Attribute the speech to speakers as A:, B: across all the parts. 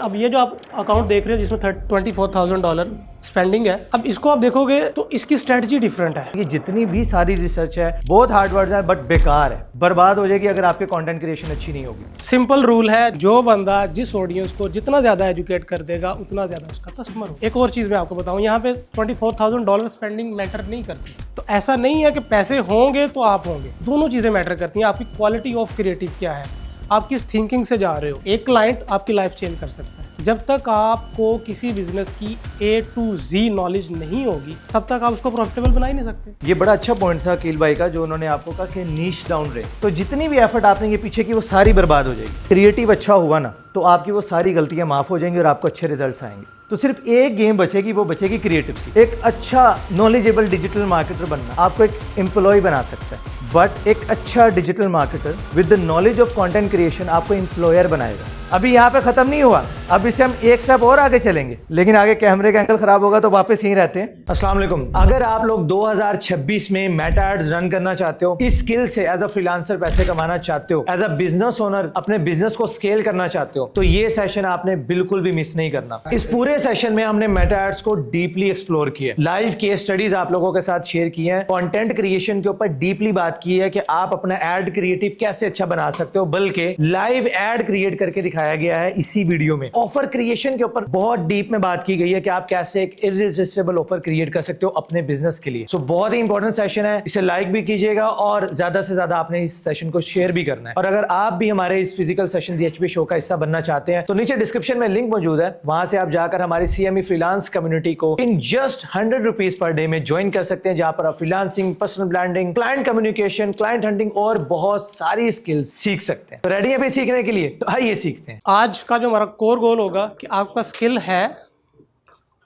A: अब ये जो आप अकाउंट देख रहे हो जिसमें $24,000 स्पेंडिंग है, अब इसको आप देखोगे तो इसकी स्ट्रेटजी डिफरेंट है।
B: ये जितनी भी सारी रिसर्च है बहुत हार्ड वर्ड है बट बेकार है, बर्बाद हो जाएगी अगर आपके कंटेंट क्रिएशन अच्छी नहीं होगी।
A: सिंपल रूल है, जो बंदा जिस ऑडियंस को जितना ज्यादा एजुकेट कर देगा उतना ज्यादा उसका कस्टमर हो। एक और चीज मैं आपको बताऊं, यहाँ पे $24,000 स्पेंडिंग मैटर नहीं करती। तो ऐसा नहीं है कि पैसे होंगे तो आप होंगे, दोनों चीजें मैटर करती हैं। आपकी क्वालिटी ऑफ क्रिएटिव क्या है, आप किस थिंकिंग से जा रहे हो। एक क्लाइंट आपकी लाइफ चेंज कर सकता है। जब तक आपको किसी बिजनेस की A to Z नॉलेज नहीं होगी तब तक आप उसको प्रॉफिटेबल बना ही नहीं सकते।
B: ये बड़ा अच्छा पॉइंट था अकील भाई का, जो उन्होंने आपको कहा कि नीश डाउन रहे, तो जितनी भी एफर्ट आपने ये पीछे की वो सारी बर्बाद हो जाएगी। क्रिएटिव अच्छा हुआ ना तो आपकी वो सारी गलतियां माफ हो जाएंगी और आपको अच्छे रिजल्ट्स आएंगे। तो सिर्फ एक गेम बचेगी, वो बचेगी क्रिएटिव की। एक अच्छा नॉलेजेबल डिजिटल मार्केटर बनना आपको एक एम्प्लॉय बना सकता है, बट एक अच्छा digital marketer with the knowledge of content creation आपको एम्प्लॉयर बनाएगा। अभी यहाँ पे खत्म नहीं हुआ, अब इससे हम एक स्टेप और आगे चलेंगे, लेकिन आगे कैमरे का एंगल खराब होगा तो वापस यहीं रहते हैं। अस्सलाम वालेकुम। अगर आप लोग 2026 में मेटा एड्स रन करना चाहते हो, इस स्किल से एज अ फ्रीलांसर पैसे कमाना चाहते हो, एज अ बिजनेस ओनर अपने बिजनेस को स्केल करना चाहते हो, तो ये सेशन आपने बिल्कुल भी मिस नहीं करना। इस पूरे सेशन में हमने मेटा एड्स को डीपली एक्सप्लोर किया, लाइव केस स्टडीज आप लोगों के साथ शेयर की है, कंटेंट क्रिएशन के ऊपर डीपली बात की है कि आप अपना एड क्रिएटिव कैसे अच्छा बना सकते हो, बल्कि लाइव एड क्रिएट करके दिखाया गया है इसी वीडियो में। ऑफर क्रिएशन के ऊपर बहुत डीप में बात की गई है कि आप कैसे एक इररेसिस्टिबल ऑफर क्रिएट कर सकते हो अपने बिजनेस के लिए। सो बहुत ही इंपॉर्टेंट सेशन है, इसे लाइक भी कीजिएगा और ज्यादा से ज्यादा आपने इस सेशन को शेयर भी करना है। और अगर आप भी हमारे इस फिजिकल सेशन DHP शो का हिस्सा बनना चाहते हैं तो नीचे डिस्क्रिप्शन में लिंक मौजूद है, वहां से आप जाकर हमारी CME फ्रीलांस कम्युनिटी को इन जस्ट ₹100 पर डे में ज्वाइन कर सकते हैं, जहां पर आप freelancing, personal branding, client communication, client hunting और बहुत सारी स्किल्स सीख सकते हैं। तो रेडी है भी सीखने के लिए? तो आइए सीखते हैं।
A: आज का जो हमारा कोर गोल होगा कि आपका स्किल है,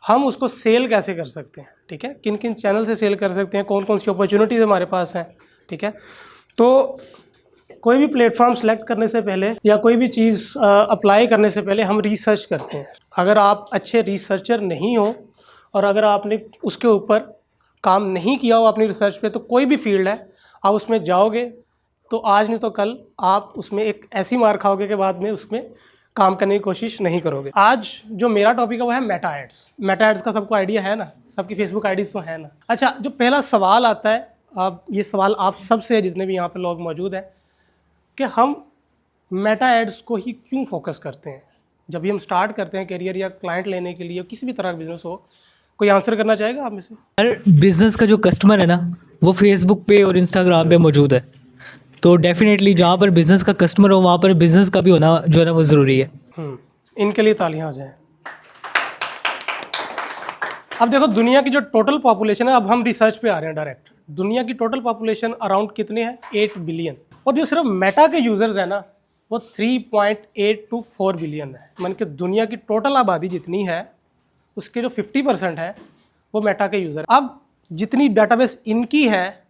A: हम उसको सेल कैसे कर सकते हैं, ठीक है, किन किन चैनल से सेल कर सकते हैं, कौन कौन सी अपॉर्चुनिटीज़ हमारे पास हैं, ठीक है। तो कोई भी प्लेटफॉर्म सेलेक्ट करने से पहले या कोई भी चीज़ अप्लाई करने से पहले हम रिसर्च करते हैं। अगर आप अच्छे रिसर्चर नहीं हो और अगर आपने उसके ऊपर काम नहीं किया हो अपनी रिसर्च पे, तो कोई भी फील्ड है आप उसमें जाओगे तो आज नहीं तो कल आप उसमें एक ऐसी मार खाओगे कि बाद में उसमें काम करने की कोशिश नहीं करोगे। आज जो मेरा टॉपिक है वो है मेटा एड्स। मेटा एड्स का सबको आइडिया है ना, सबकी फेसबुक आईडीज तो है ना। अच्छा, जो पहला सवाल आता है, अब ये सवाल आप सबसे जितने भी यहाँ पे लोग मौजूद हैं, कि हम मेटा एड्स को ही क्यों फोकस करते हैं जब भी हम स्टार्ट करते हैं करियर या क्लाइंट लेने के लिए, किसी भी तरह का बिजनेस हो। कोई आंसर करना चाहेगा आप में से?
C: हर बिजनेस का जो कस्टमर है ना वो फेसबुक पे और इंस्टाग्राम पे मौजूद है, तो डेफिनेटली जहाँ पर बिजनेस का कस्टमर हो वहाँ पर बिजनेस का भी होना जो है ना वो ज़रूरी है।
A: इनके लिए तालियां हो जाएं। अब देखो, दुनिया की जो टोटल पॉपुलेशन है, अब हम रिसर्च पे आ रहे हैं डायरेक्ट। दुनिया की टोटल पॉपुलेशन अराउंड कितने हैं? 8 बिलियन। और जो सिर्फ मेटा के यूजर्स है ना वो 3.8 to 4 बिलियन है। मान के दुनिया की टोटल आबादी जितनी है उसके जो 50% है वो मेटा के यूज़र। अब जितनी डाटाबेस इनकी है,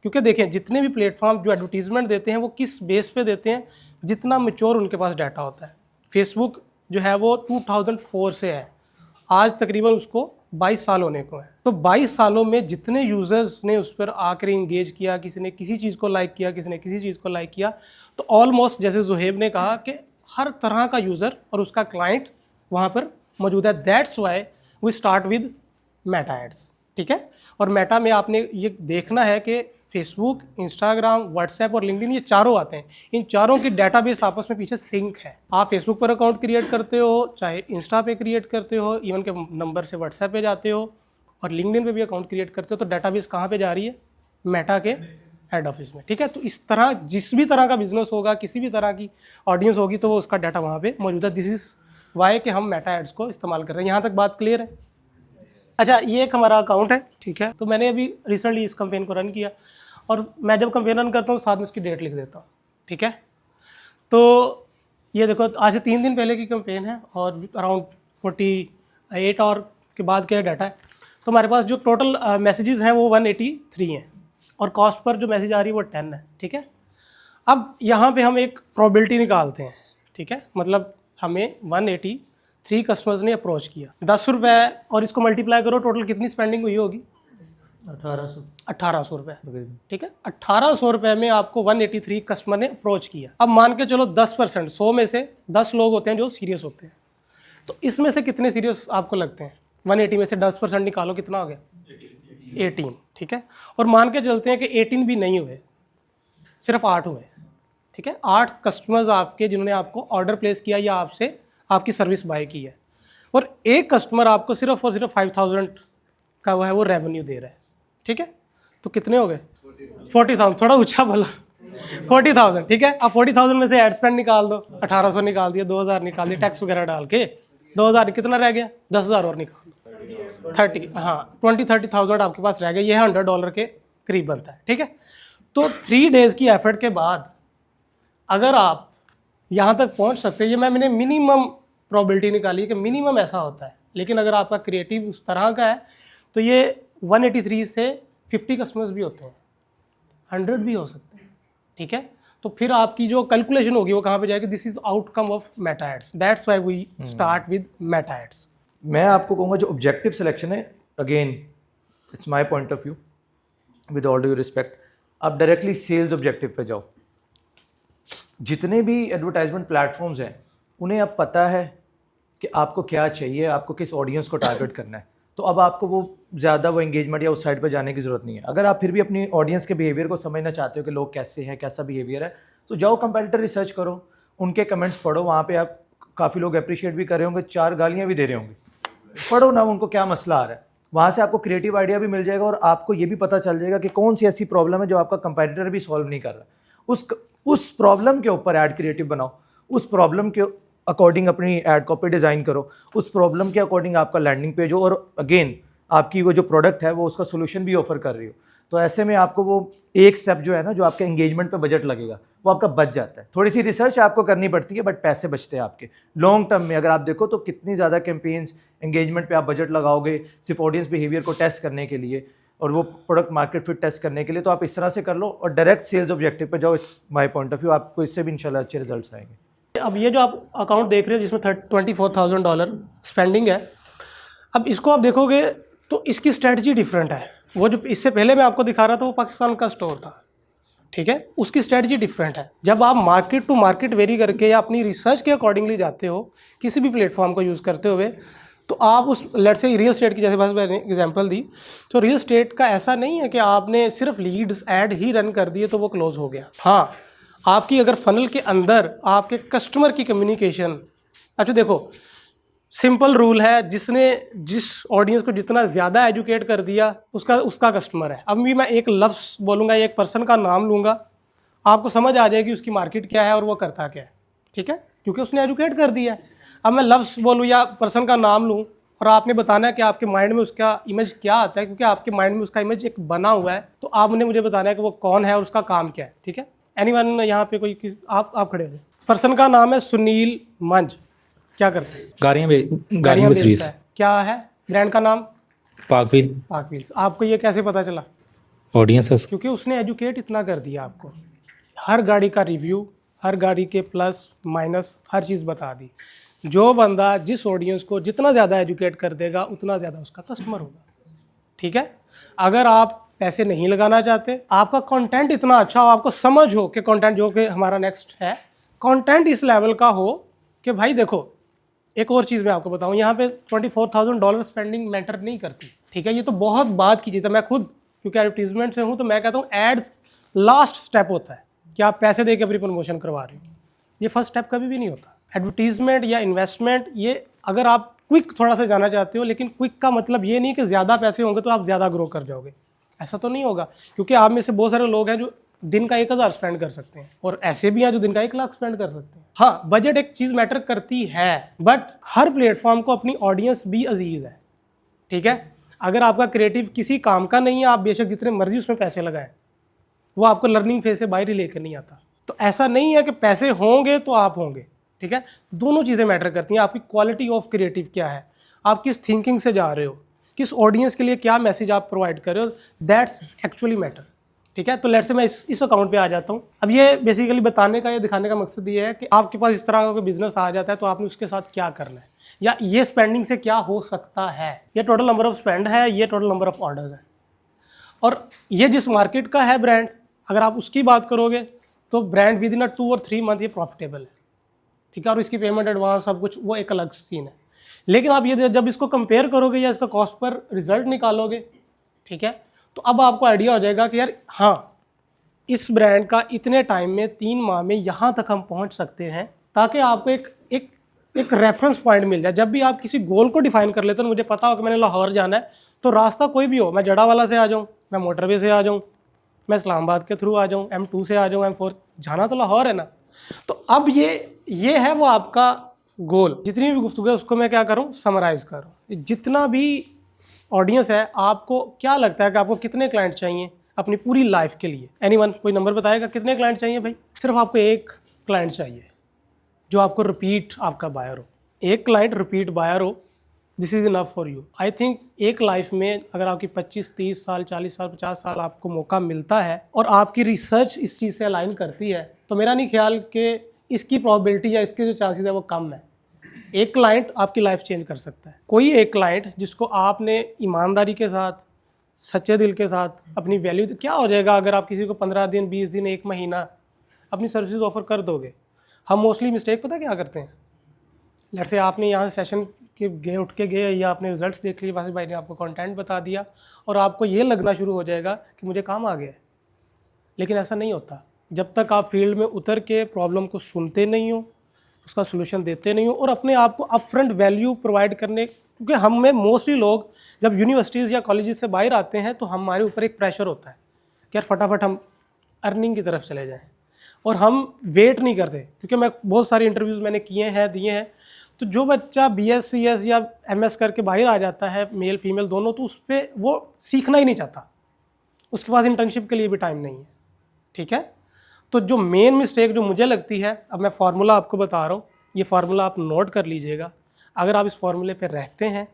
A: क्योंकि देखें जितने भी प्लेटफॉर्म जो एडवर्टीजमेंट देते हैं वो किस बेस पे देते हैं, जितना मैच्योर उनके पास डाटा होता है। फेसबुक जो है वो 2004 से है, आज तकरीबन उसको 22 साल होने को है। तो 22 सालों में जितने यूज़र्स ने उस पर आकर इंगेज किया, किसी ने किसी चीज़ को लाइक किया, किसी ने किसी चीज़ को लाइक किया, तो ऑलमोस्ट जैसे जुहेब ने कहा कि हर तरह का यूज़र और उसका क्लाइंट वहाँ पर मौजूद है। That's why we start with meta ads, ठीक है। और मेटा में आपने ये देखना है कि फेसबुक, इंस्टाग्राम, व्हाट्सएप और लिंक्डइन, ये चारों आते हैं। इन चारों की डाटाबेस आपस में पीछे सिंक है। आप फेसबुक पर अकाउंट क्रिएट करते हो, चाहे इंस्टा पे क्रिएट करते हो, इवन के नंबर से व्हाट्सएप पे जाते हो और लिंक्डइन पे भी अकाउंट क्रिएट करते हो, तो डाटाबेस कहाँ पे जा रही है? मेटा के हेड ऑफिस में, ठीक है। तो इस तरह जिस भी तरह का बिजनेस होगा, किसी भी तरह की ऑडियंस होगी, तो वो उसका डाटा वहाँ पर मौजूद है। दिस इज़ वाई कि हम मेटा एड्स को इस्तेमाल कर रहे हैं। यहाँ तक बात क्लियर है? अच्छा, ये एक हमारा अकाउंट है, ठीक है। तो मैंने अभी रिसेंटली इस कैंपेन को रन किया और मैं जब कैंपेन रन करता हूँ साथ में इसकी डेट लिख देता हूँ, ठीक है। तो ये देखो, आज से 3 दिन पहले की कैंपेन है और अराउंड 48 और के बाद क्या डाटा है। तो हमारे पास जो टोटल मैसेजेस हैं वो 183 हैं और कॉस्ट पर जो मैसेज आ रही है वो 10 है, ठीक है। अब यहाँ पे हम एक प्रोबेबिलिटी निकालते हैं, ठीक है। मतलब हमें 183 कस्टमर्स ने अप्रोच किया, ₹10 और इसको मल्टीप्लाई करो, टोटल कितनी स्पेंडिंग हुई होगी? 1800 रुपये, ठीक है। 1800 रुपये में आपको 183 कस्टमर ने अप्रोच किया। अब मान के चलो 10%, 100 में से 10 लोग होते हैं जो सीरियस होते हैं। तो इसमें से कितने सीरियस आपको लगते हैं? 180 में से 10% निकालो, कितना हो गया? 18, ठीक है। और मान के चलते हैं कि 18 भी नहीं हुए, सिर्फ 8 हुए, ठीक है। 8 कस्टमर्स आपके जिन्होंने आपको ऑर्डर प्लेस किया या आपसे आपकी सर्विस बाय की है, और एक कस्टमर आपको सिर्फ और सिर्फ 5000 का वो रेवेन्यू दे रहा है, ठीक है। तो कितने हो गए? 40,000, थोड़ा ऊंचा बोला, 40,000, ठीक है। अब 40,000 में से एड स्पेंड निकाल दो, 1800 निकाल दिया, 2000 निकाल दिया, टैक्स वगैरह डाल के 2000, कितना रह गया? 10,000 और निकाल दो, 30, हाँ 20-30,000 आपके पास रह गया। ये $100 के करीब बनता है, ठीक है। तो 3 डेज़ की एफर्ट के बाद अगर आप यहाँ तक पहुँच सकते हैं, ये मैंने मिनिमम प्रोबेबिलिटी निकाली है कि मिनिमम ऐसा होता है, लेकिन अगर आपका क्रिएटिव उस तरह का है तो ये 183 से 50 कस्टमर्स भी होते हैं, 100 भी हो सकते हैं, ठीक है। तो फिर आपकी जो कैलकुलेशन होगी वो कहाँ पे जाएगी? This is outcome of meta ads, that's why we start with meta ads.
B: मैं आपको कहूँगा जो ऑब्जेक्टिव सिलेक्शन है, again it's my point of view, with all due respect, आप डायरेक्टली सेल्स ऑब्जेक्टिव पे जाओ। जितने भी एडवर्टाइजमेंट प्लेटफॉर्म्स हैं उन्हें अब पता है कि आपको क्या चाहिए, आपको किस ऑडियंस को टारगेट करना है, तो अब आपको वो ज़्यादा वो एंगेजमेंट या उस साइड पर जाने की ज़रूरत नहीं है। अगर आप फिर भी अपनी ऑडियंस के बिहेवियर को समझना चाहते हो कि लोग कैसे हैं, कैसा बिहेवियर है, तो जाओ कंपेटिटर रिसर्च करो, उनके कमेंट्स पढ़ो, वहाँ पे आप काफ़ी लोग अप्रिशिएट भी कर रहे होंगे, 4 गालियाँ भी दे रहे होंगे, पढ़ो ना उनको क्या मसला आ रहा है, वहाँ से आपको क्रिएटिव आइडिया भी मिल जाएगा और आपको ये भी पता चल जाएगा कि कौन सी ऐसी प्रॉब्लम है जो आपका कंपेटिटर भी सॉल्व नहीं कर रहा। उस प्रॉब्लम के ऊपर ऐड क्रिएटिव बनाओ, उस प्रॉब्लम के अकॉर्डिंग अपनी ऐड कॉपी डिज़ाइन करो, उस प्रॉब्लम के अकॉर्डिंग आपका लैंडिंग पेज हो, और अगेन आपकी वो जो प्रोडक्ट है वो उसका सोल्यूशन भी ऑफर कर रही हो। तो ऐसे में आपको वो एक स्टेप जो है ना, जो आपके एंगेजमेंट पे बजट लगेगा, वो आपका बच जाता है। थोड़ी सी रिसर्च आपको करनी पड़ती है, बट पैसे बचते हैं आपके लॉन्ग टर्म में। अगर आप देखो तो कितनी ज़्यादा कैंपेन्स एंगेजमेंट पे आप बजट लगाओगे सिर्फ ऑडियंस बिहेवियर को टेस्ट करने के लिए और वो प्रोडक्ट मार्केट फिट टेस्ट करने के लिए, तो आप इस तरह से कर लो और डायरेक्ट सेल्स ऑब्जेक्टिव पे जाओ। It's my point of view, आपको इससे भी इंशाल्लाह अच्छे रिजल्ट्स आएंगे।
A: अब ये जो आप अकाउंट देख रहे हो जिसमें $24,000 स्पेंडिंग है, अब इसको आप देखोगे तो इसकी स्ट्रेटजी डिफरेंट है। वो जो इससे पहले मैं आपको दिखा रहा था वो पाकिस्तान का स्टोर था, ठीक है, उसकी स्ट्रेटजी डिफरेंट है। जब आप मार्केट टू मार्केट वेरी करके या अपनी रिसर्च के अकॉर्डिंगली जाते हो किसी भी प्लेटफॉर्म को यूज़ करते हुए, तो आप उस लेट से रियल स्टेट की जैसे बस मैंने एग्जांपल दी, तो रियल स्टेट का ऐसा नहीं है कि आपने सिर्फ लीड्स ऐड ही रन कर दिए तो वो क्लोज हो गया। हाँ, आपकी अगर फनल के अंदर आपके कस्टमर की कम्युनिकेशन, अच्छा देखो सिंपल रूल है, जिस ऑडियंस को जितना ज़्यादा एजुकेट कर दिया उसका कस्टमर है। अब भी मैं एक लफ्ज़ बोलूँगा, एक पर्सन का नाम लूँगा, आपको समझ आ जाएगी उसकी मार्केट क्या है और वो करता क्या है, ठीक है, क्योंकि उसने एजुकेट कर दिया है। अब मैं लफ्ज़ बोलूँ या पर्सन का नाम लूँ और आपने बताना है कि आपके माइंड में उसका इमेज क्या आता है, क्योंकि आपके माइंड में उसका इमेज एक बना हुआ है, तो आपने मुझे बताना है कि वो कौन है और उसका काम क्या है, ठीक है। एनीवन यहाँ पे कोई आप खड़े हो, पर्सन का नाम है सुनील मंज, क्या करते हैं?
C: गाड़ियाँ
A: गाड़ियाँ बेचता है। क्या है ब्रांड का नाम?
C: पाक
A: व्हील्स। आपको ये कैसे पता चला?
C: ऑडियंस
A: क्योंकि उसने एजुकेट इतना कर दिया आपको, हर गाड़ी का रिव्यू, हर गाड़ी के प्लस माइनस हर चीज़ बता दी। जो बंदा जिस ऑडियंस को जितना ज़्यादा एजुकेट कर देगा उतना ज़्यादा उसका कस्टमर होगा, ठीक है। अगर आप पैसे नहीं लगाना चाहते, आपका कंटेंट इतना अच्छा हो, आपको समझ हो कि कंटेंट जो कि हमारा नेक्स्ट है, कंटेंट इस लेवल का हो कि भाई देखो, एक और चीज़ मैं आपको बताऊं, यहाँ पे $24,000 स्पेंडिंग मैटर नहीं करती, ठीक है। ये तो बहुत बात की चीज़ है। मैं खुद क्योंकि एडवर्टीजमेंट से हूँ तो मैं कहता हूँ एड्स लास्ट स्टेप होता है कि आप पैसे दे के अपनी प्रमोशन करवा रहे हो, ये फर्स्ट स्टेप कभी भी नहीं होता। एडवर्टीजमेंट या इन्वेस्टमेंट, ये अगर आप क्विक थोड़ा सा जाना चाहते हो, लेकिन क्विक का मतलब ये नहीं कि ज़्यादा पैसे होंगे तो आप ज़्यादा ग्रो कर जाओगे, ऐसा तो नहीं होगा। क्योंकि आप में से बहुत सारे लोग हैं जो दिन का 1,000 स्पेंड कर सकते हैं और ऐसे भी हैं जो दिन का 1,00,000 स्पेंड कर सकते हैं। हाँ, बजट एक चीज़ मैटर करती है, बट हर प्लेटफॉर्म को अपनी ऑडियंस भी अजीज़ है, ठीक है। अगर आपका क्रिएटिव किसी काम का नहीं है, आप बेशक जितने मर्जी उसमें पैसे लगाएं, वो आपको लर्निंग फेज से बाहर ही लेकर नहीं आता। तो ऐसा नहीं है कि पैसे होंगे तो आप होंगे, ठीक है। दोनों चीज़ें मैटर करती हैं। आपकी क्वालिटी ऑफ क्रिएटिव क्या है, आप किस थिंकिंग से जा रहे हो, किस ऑडियंस के लिए क्या मैसेज आप प्रोवाइड कर रहे हो, दैट्स एक्चुअली मैटर, ठीक है। तो लेट्स से मैं इस अकाउंट पे आ जाता हूँ। अब ये बेसिकली बताने का, ये दिखाने का मकसद ये है कि आपके पास इस तरह का कोई बिजनेस आ जाता है तो आपने उसके साथ क्या करना है, या ये स्पेंडिंग से क्या हो सकता है। ये टोटल नंबर ऑफ स्पेंड है, ये टोटल नंबर ऑफ ऑर्डर्स है, और ये जिस मार्केट का है ब्रांड, अगर आप उसकी बात करोगे तो ब्रांड विद इन 2 और 3 मंथ ये प्रॉफिटेबल है, ठीक है। और इसकी पेमेंट एडवांस सब कुछ वो एक अलग सीन है। लेकिन आप ये जब इसको कंपेयर करोगे या इसका कॉस्ट पर रिजल्ट निकालोगे, ठीक है, तो अब आपको आइडिया हो जाएगा कि यार हाँ, इस ब्रांड का इतने टाइम में 3 माह में यहाँ तक हम पहुँच सकते हैं, ताकि आपको एक रेफरेंस पॉइंट मिल जाए। जब भी आप किसी गोल को डिफाइन कर लेते हो, मुझे पता हो कि मैंने लाहौर जाना है, तो रास्ता कोई भी हो, मैं जड़ावाला से आ जाऊँ, मैं मोटरवे से आ जाऊँ, मैं इस्लामाबाद के थ्रू आ जाऊँ, M2 से आ जाऊँ, M4, जाना तो लाहौर है ना। तो अब ये है वो आपका गोल। जितनी भी गुफ्तगू है उसको मैं क्या करूँ, समराइज़ करूँ। जितना भी ऑडियंस है, आपको क्या लगता है कि आपको कितने क्लाइंट चाहिए अपनी पूरी लाइफ के लिए? एनीवन कोई नंबर बताएगा कितने क्लाइंट चाहिए भाई? सिर्फ आपको एक क्लाइंट चाहिए जो आपको रिपीट आपका बायर हो। एक क्लाइंट रिपीट बायर हो, this is enough for you. I think एक लाइफ में अगर आपकी 25, 30 साल, 40 साल, 50 साल आपको मौका मिलता है और आपकी रिसर्च इस चीज़ से अलाइन करती है, तो मेरा नहीं ख्याल कि इसकी प्रोबेबिलिटी या इसके जो चांसेस है वो कम है। एक क्लाइंट आपकी लाइफ चेंज कर सकता है। कोई एक क्लाइंट जिसको आपने ईमानदारी के साथ, सच्चे दिल के साथ अपनी वैल्यू, क्या हो जाएगा अगर आप किसी को 15 दिन, 20 दिन, 1 महीना अपनी सर्विसेज ऑफर कर दोगे? हम मोस्टली मिस्टेक पता क्या करते हैं, लेट्स से आपने यहाँ से सेशन के उठ के गए या आपने रिजल्ट्स देख लिए, वासिफ भाई ने आपको कंटेंट बता दिया और आपको ये लगना शुरू हो जाएगा कि मुझे काम आ गया है। लेकिन ऐसा नहीं होता। जब तक आप फील्ड में उतर के प्रॉब्लम को सुनते नहीं हो, उसका सोल्यूशन देते नहीं हो और अपने आप को अपफ्रंट वैल्यू प्रोवाइड करने, क्योंकि हम में मोस्टली लोग जब यूनिवर्सिटीज़ या कॉलेजेस से बाहर आते हैं तो हमारे ऊपर एक प्रेशर होता है कि यार फटाफट हम अर्निंग की तरफ चले जाएं और हम वेट नहीं करते। क्योंकि मैं बहुत सारे इंटरव्यूज़ मैंने किए हैं, दिए हैं, तो जो बच्चा BS, CS या MS करके बाहर आ जाता है, मेल फीमेल दोनों, तो उस पर वो सीखना ही नहीं चाहता, उसके पास इंटर्नशिप के लिए भी टाइम नहीं है, ठीक है। तो जो मेन मिस्टेक जो मुझे लगती है, अब मैं फार्मूला आपको बता रहा हूँ, ये फार्मूला आप नोट कर लीजिएगा। अगर आप इस फार्मूले पे रहते हैं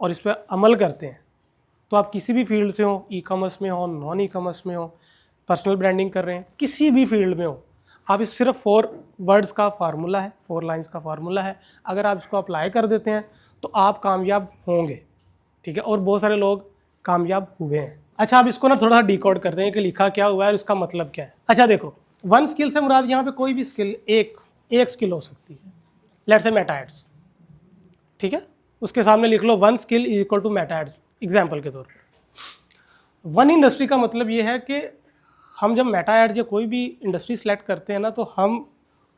A: और इस पर अमल करते हैं तो आप किसी भी फील्ड से हो, ई-कॉमर्स में हो, नॉन ई-कॉमर्स में हो, पर्सनल ब्रांडिंग कर रहे हैं, किसी भी फील्ड में हो, आप इस सिर्फ 4 वर्ड्स का फार्मूला है, 4 लाइंस का फार्मूला है। अगर आप इसको अप्लाई कर देते हैं तो आप कामयाब होंगे, ठीक है। और बहुत सारे लोग कामयाब हुए हैं। अच्छा, अब इसको ना थोड़ा सा डिकोड करते हैं कि लिखा क्या हुआ है और इसका मतलब क्या है। अच्छा देखो, 1 स्किल से मुराद यहाँ पे कोई भी स्किल, एक स्किल हो सकती है। लेट्स से मेटा एड्स, ठीक है, उसके सामने लिख लो 1 skill is equal to meta ads, example के तौर पर। 1 इंडस्ट्री का मतलब ये है कि हम जब मेटा एड्स या कोई भी इंडस्ट्री सेलेक्ट करते हैं ना, तो हम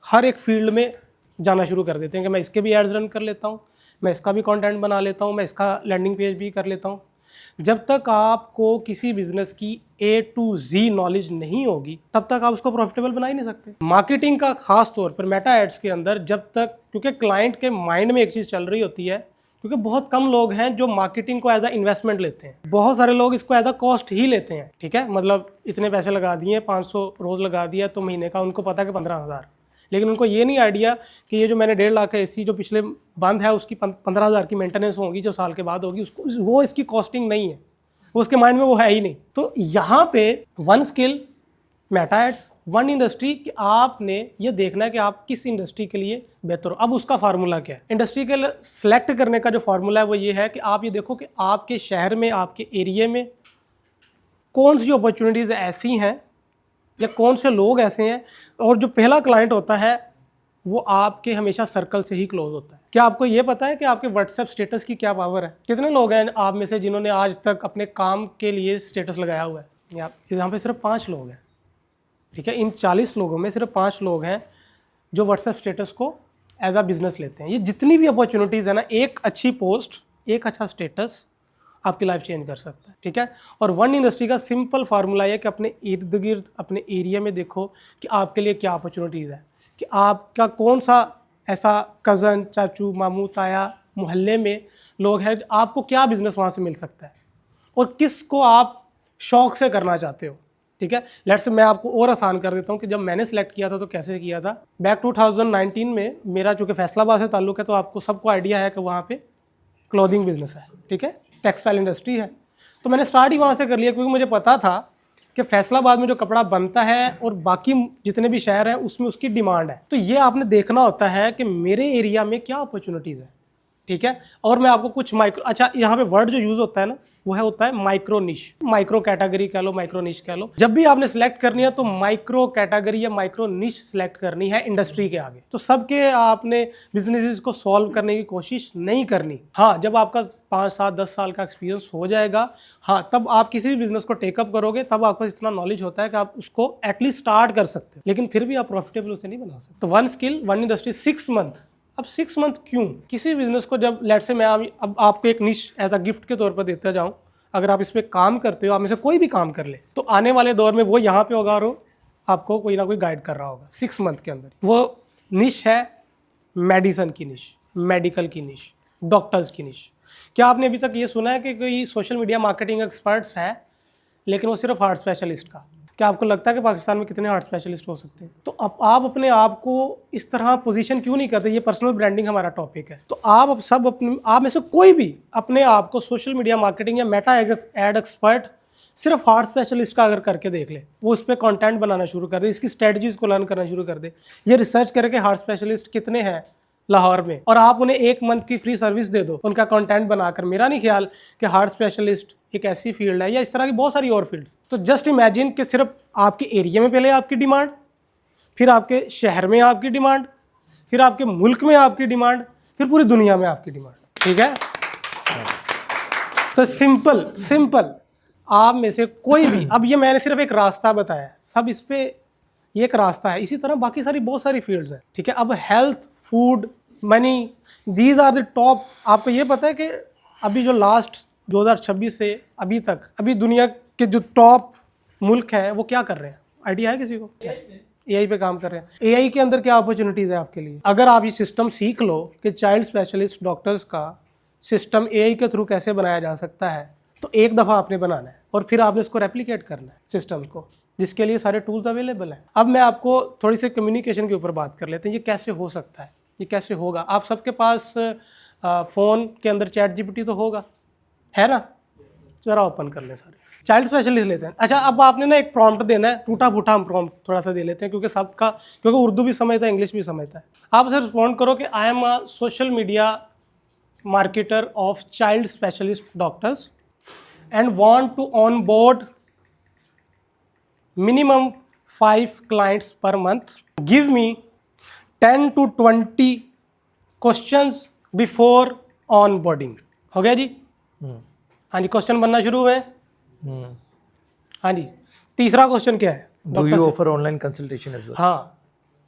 A: हर एक फील्ड में जाना शुरू कर देते हैं कि मैं इसके भी एड्स रन कर लेता हूँ, मैं इसका भी कंटेंट बना लेता हूँ, मैं इसका लैंडिंग पेज भी कर लेता हूँ। जब तक आपको किसी बिजनेस की A to Z नॉलेज नहीं होगी, तब तक आप उसको प्रॉफिटेबल बना ही नहीं सकते। मार्केटिंग का खास तौर पर मेटा एड्स के अंदर, जब तक, क्योंकि क्लाइंट के माइंड में एक चीज़ चल रही होती है, क्योंकि बहुत कम लोग हैं जो मार्केटिंग को एज अ इन्वेस्टमेंट लेते हैं, बहुत सारे लोग इसको एज अ कॉस्ट ही लेते हैं, ठीक है। मतलब इतने पैसे लगा दिए, 500 रोज़ लगा दिया तो महीने का उनको पता है कि 15,000, लेकिन उनको ये नहीं आइडिया कि ये जो मैंने 1.5 लाख का AC जो पिछले बंद है उसकी 15,000 की मेंटेनेंस होगी जो साल के बाद होगी, उसको वो इसकी कॉस्टिंग नहीं है, वो उसके माइंड में वो है ही नहीं। तो यहाँ पे 1 स्किल, मेटा एड्स, 1 इंडस्ट्री, कि आपने ये देखना है कि आप किस इंडस्ट्री के लिए बेहतर हो। अब उसका फार्मूला क्या है? इंडस्ट्री के सेलेक्ट करने का जो फार्मूला है वो ये है कि आप ये देखो कि आपके शहर में, आपके एरिया में कौन सी अपॉर्चुनिटीज़ ऐसी हैं या कौन से लोग ऐसे हैं, और जो पहला क्लाइंट होता है वो आपके हमेशा सर्कल से ही क्लोज होता है। क्या आपको ये पता है कि आपके व्हाट्सएप स्टेटस की क्या पावर है? कितने लोग हैं आप में से जिन्होंने आज तक अपने काम के लिए स्टेटस लगाया हुआ है? यहाँ पे सिर्फ 5 लोग हैं, ठीक है। इन 40 लोगों में सिर्फ 5 लोग हैं जो व्हाट्सएप स्टेटस को एज अ बिजनेस लेते हैं। ये जितनी भी अपॉर्चुनिटीज़ है ना, एक अच्छी पोस्ट, एक अच्छा स्टेटस आपकी लाइफ चेंज कर सकता है, ठीक है। और 1 इंडस्ट्री का सिंपल फार्मूला है कि अपने इर्द गिर्द, अपने एरिया में देखो कि आपके लिए क्या अपॉर्चुनिटीज़ है, कि आपका कौन सा ऐसा कज़न, चाचू, मामू, ताया, मोहल्ले में लोग हैं, आपको क्या बिज़नेस वहाँ से मिल सकता है और किसको आप शौक़ से करना चाहते हो, ठीक है। लेट्स मैं आपको और आसान कर देता हूँ कि जब मैंने सेलेक्ट किया था तो कैसे किया था। बैक 2019 में मेरा चूँकि फैसलाबाद से ताल्लुक़ है तो आपको सबको आइडिया है कि वहाँ पर क्लोथिंग बिजनेस है, ठीक है, टेक्सटाइल इंडस्ट्री है। तो मैंने स्टार्ट ही वहाँ से कर लिया क्योंकि मुझे पता था कि फैसलाबाद में जो कपड़ा बनता है और बाकी जितने भी शहर हैं उसमें उसकी डिमांड है। तो ये आपने देखना होता है कि मेरे एरिया में क्या अपॉर्चुनिटीज़ है, ठीक है। और मैं आपको कुछ माइक्रो, अच्छा यहाँ पे वर्ड जो यूज होता है ना वो है होता है माइक्रो निश, माइक्रो कैटेगरी कह लो, माइक्रो निश कह लो। जब भी आपने सिलेक्ट करनी है तो माइक्रो कैटेगरी या माइक्रो निश सिलेक्ट करनी है इंडस्ट्री के आगे। तो सबके आपने बिजनेसेस को सॉल्व करने की कोशिश नहीं करनी। हाँ, जब आपका 5, 7, 10 साल का एक्सपीरियंस हो जाएगा, हाँ, तब आप किसी भी बिजनेस को टेकअप करोगे, तब आपको इतना नॉलेज होता है कि आप उसको एटलीस्ट स्टार्ट कर सकते हो, लेकिन फिर भी आप प्रॉफिटेबल उसे नहीं बना सकते। तो 1 स्किल 1 इंडस्ट्री 6 मंथ। अब 6 मंथ क्यों? किसी बिजनेस को जब लेट से मैं अब आपको एक निश एज अ गिफ्ट के तौर पर देता जाऊं, अगर आप इसमें काम करते हो, आप में से कोई भी काम कर ले, तो आने वाले दौर में वो यहाँ पे होगा और आपको कोई ना कोई गाइड कर रहा होगा 6 मंथ के अंदर। वो निश है मेडिसिन की निश, मेडिकल की निश, डॉक्टर्स की निश। क्या आपने अभी तक ये सुना है कि कोई सोशल मीडिया मार्केटिंग एक्सपर्ट्स है लेकिन वो सिर्फ हार्ट स्पेशलिस्ट का? क्या आपको लगता है कि पाकिस्तान में कितने हार्ट स्पेशलिस्ट हो सकते हैं? तो अब आप अपने आप को इस तरह पोजीशन क्यों नहीं करते? ये पर्सनल ब्रांडिंग हमारा टॉपिक है। तो आप सब अपने आप में से कोई भी अपने आप को सोशल मीडिया मार्केटिंग या मेटा एड एक्सपर्ट सिर्फ हार्ट स्पेशलिस्ट का अगर करके देख ले, वो उस पर कंटेंट बनाना शुरू कर दे, इसकी स्ट्रेटजीज को लर्न करना शुरू कर दे, ये रिसर्च करके हार्ट स्पेशलिस्ट कितने हैं लाहौर में, और आप उन्हें 1 मंथ की फ्री सर्विस दे दो उनका कंटेंट बनाकर। मेरा नहीं ख्याल कि हार्ट स्पेशलिस्ट एक ऐसी फील्ड है, या इस तरह की बहुत सारी और फील्ड्स। तो जस्ट इमेजिन कि सिर्फ आपके एरिया में पहले आपकी डिमांड, फिर आपके शहर में आपकी डिमांड, फिर आपके मुल्क में आपकी डिमांड, फिर पूरी दुनिया में आपकी डिमांड। ठीक है, तो सिंपल आप में से कोई भी, अब ये मैंने सिर्फ एक रास्ता बताया है, सब इस पे ये एक रास्ता है, इसी तरह बाकी सारी बहुत सारी फील्ड्स हैं। ठीक है, अब health, food, money, these are the top. आपको ये पता है कि अभी जो लास्ट 2026 से अभी तक अभी दुनिया के जो टॉप मुल्क हैं वो क्या कर रहे हैं? आइडिया है किसी को? एआई पे काम कर रहे हैं। एआई के अंदर क्या अपॉर्चुनिटीज़ है आपके लिए? अगर आप ये सिस्टम सीख लो कि चाइल्ड स्पेशलिस्ट डॉक्टर्स का सिस्टम एआई के थ्रू कैसे बनाया जा सकता है, तो एक दफ़ा आपने बनाना है और फिर आपने इसको रेप्लिकेट करना है सिस्टम को, जिसके लिए सारे टूल्स अवेलेबल हैं। अब मैं आपको थोड़ी सी कम्युनिकेशन के ऊपर बात कर लेते हैं। ये कैसे हो सकता है, ये कैसे होगा? आप सबके पास फ़ोन के अंदर चैट जीपीटी तो होगा, है ना? ज़रा ओपन कर लें सारे। चाइल्ड स्पेशलिस्ट लेते हैं। अच्छा, अब आपने ना एक प्रॉम्प्ट देना है, टूटा फूटा हम प्रॉम्प्ट थोड़ा सा दे लेते हैं, क्योंकि उर्दू भी समझता है, इंग्लिश भी समझता है। आप उसे रिस्पॉन्ड करो कि I am a social media marketer of child specialist doctors and want to onboard minimum 5 clients per month. Give me 10 to 20 questions before onboarding. हो गया जी? हाँ जी, क्वेश्चन बनना शुरू हुए। हाँ जी, तीसरा क्वेश्चन क्या है?
B: Do you offer online consultation as well?
A: हाँ,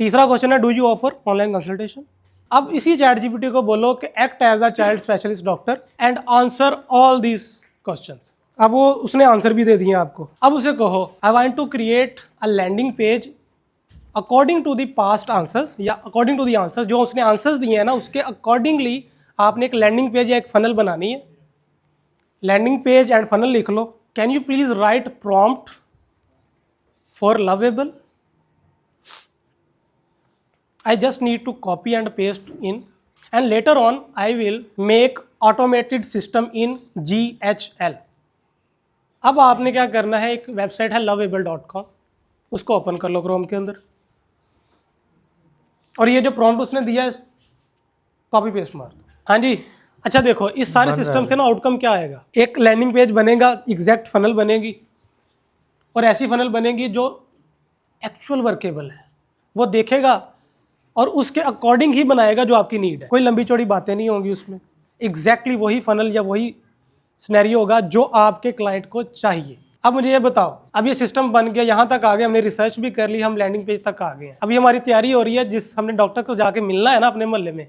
A: तीसरा क्वेश्चन है do you offer online consultation. अब इसी चैट जीपीटी को बोलो कि act as a child specialist doctor and answer all these questions. अब वो उसने आंसर भी दे दिए आपको। अब उसे कहो I want to create a landing page according to the past answers, या अकॉर्डिंग टू द आंसर्स जो उसने आंसर्स दिए हैं ना, उसके अकॉर्डिंगली आपने एक लैंडिंग पेज या एक फनल बनानी है। लैंडिंग पेज एंड फनल लिख लो। Can you please write prompt for Lovable? I just need to copy and paste in, and later on I will make automated system in GHL. अब आपने क्या करना है, एक वेबसाइट है lovable.com, उसको ओपन कर लो क्रोम के अंदर, और ये जो प्रॉम्प्ट उसने दिया है कॉपी पेस्ट मार दो। हाँ जी, अच्छा देखो इस सारे सिस्टम से ना आउटकम क्या आएगा? एक लैंडिंग पेज बनेगा, एग्जैक्ट फनल बनेगी, और ऐसी फनल बनेगी जो एक्चुअल वर्केबल है, वो देखेगा और उसके अकॉर्डिंग ही बनाएगा जो आपकी नीड है। कोई लंबी चौड़ी बातें नहीं होंगी उसमें, एग्जैक्टली वही फनल या वही सिनेरियो होगा जो आपके क्लाइंट को चाहिए। अब मुझे ये बताओ, अब ये सिस्टम बन गया, यहाँ तक आ गए, हमने रिसर्च भी कर ली, हम लैंडिंग पेज तक आ गए हैं। अभी हमारी तैयारी हो रही है, जिस हमने डॉक्टर को जाके मिलना है ना अपने मोहल्ले में,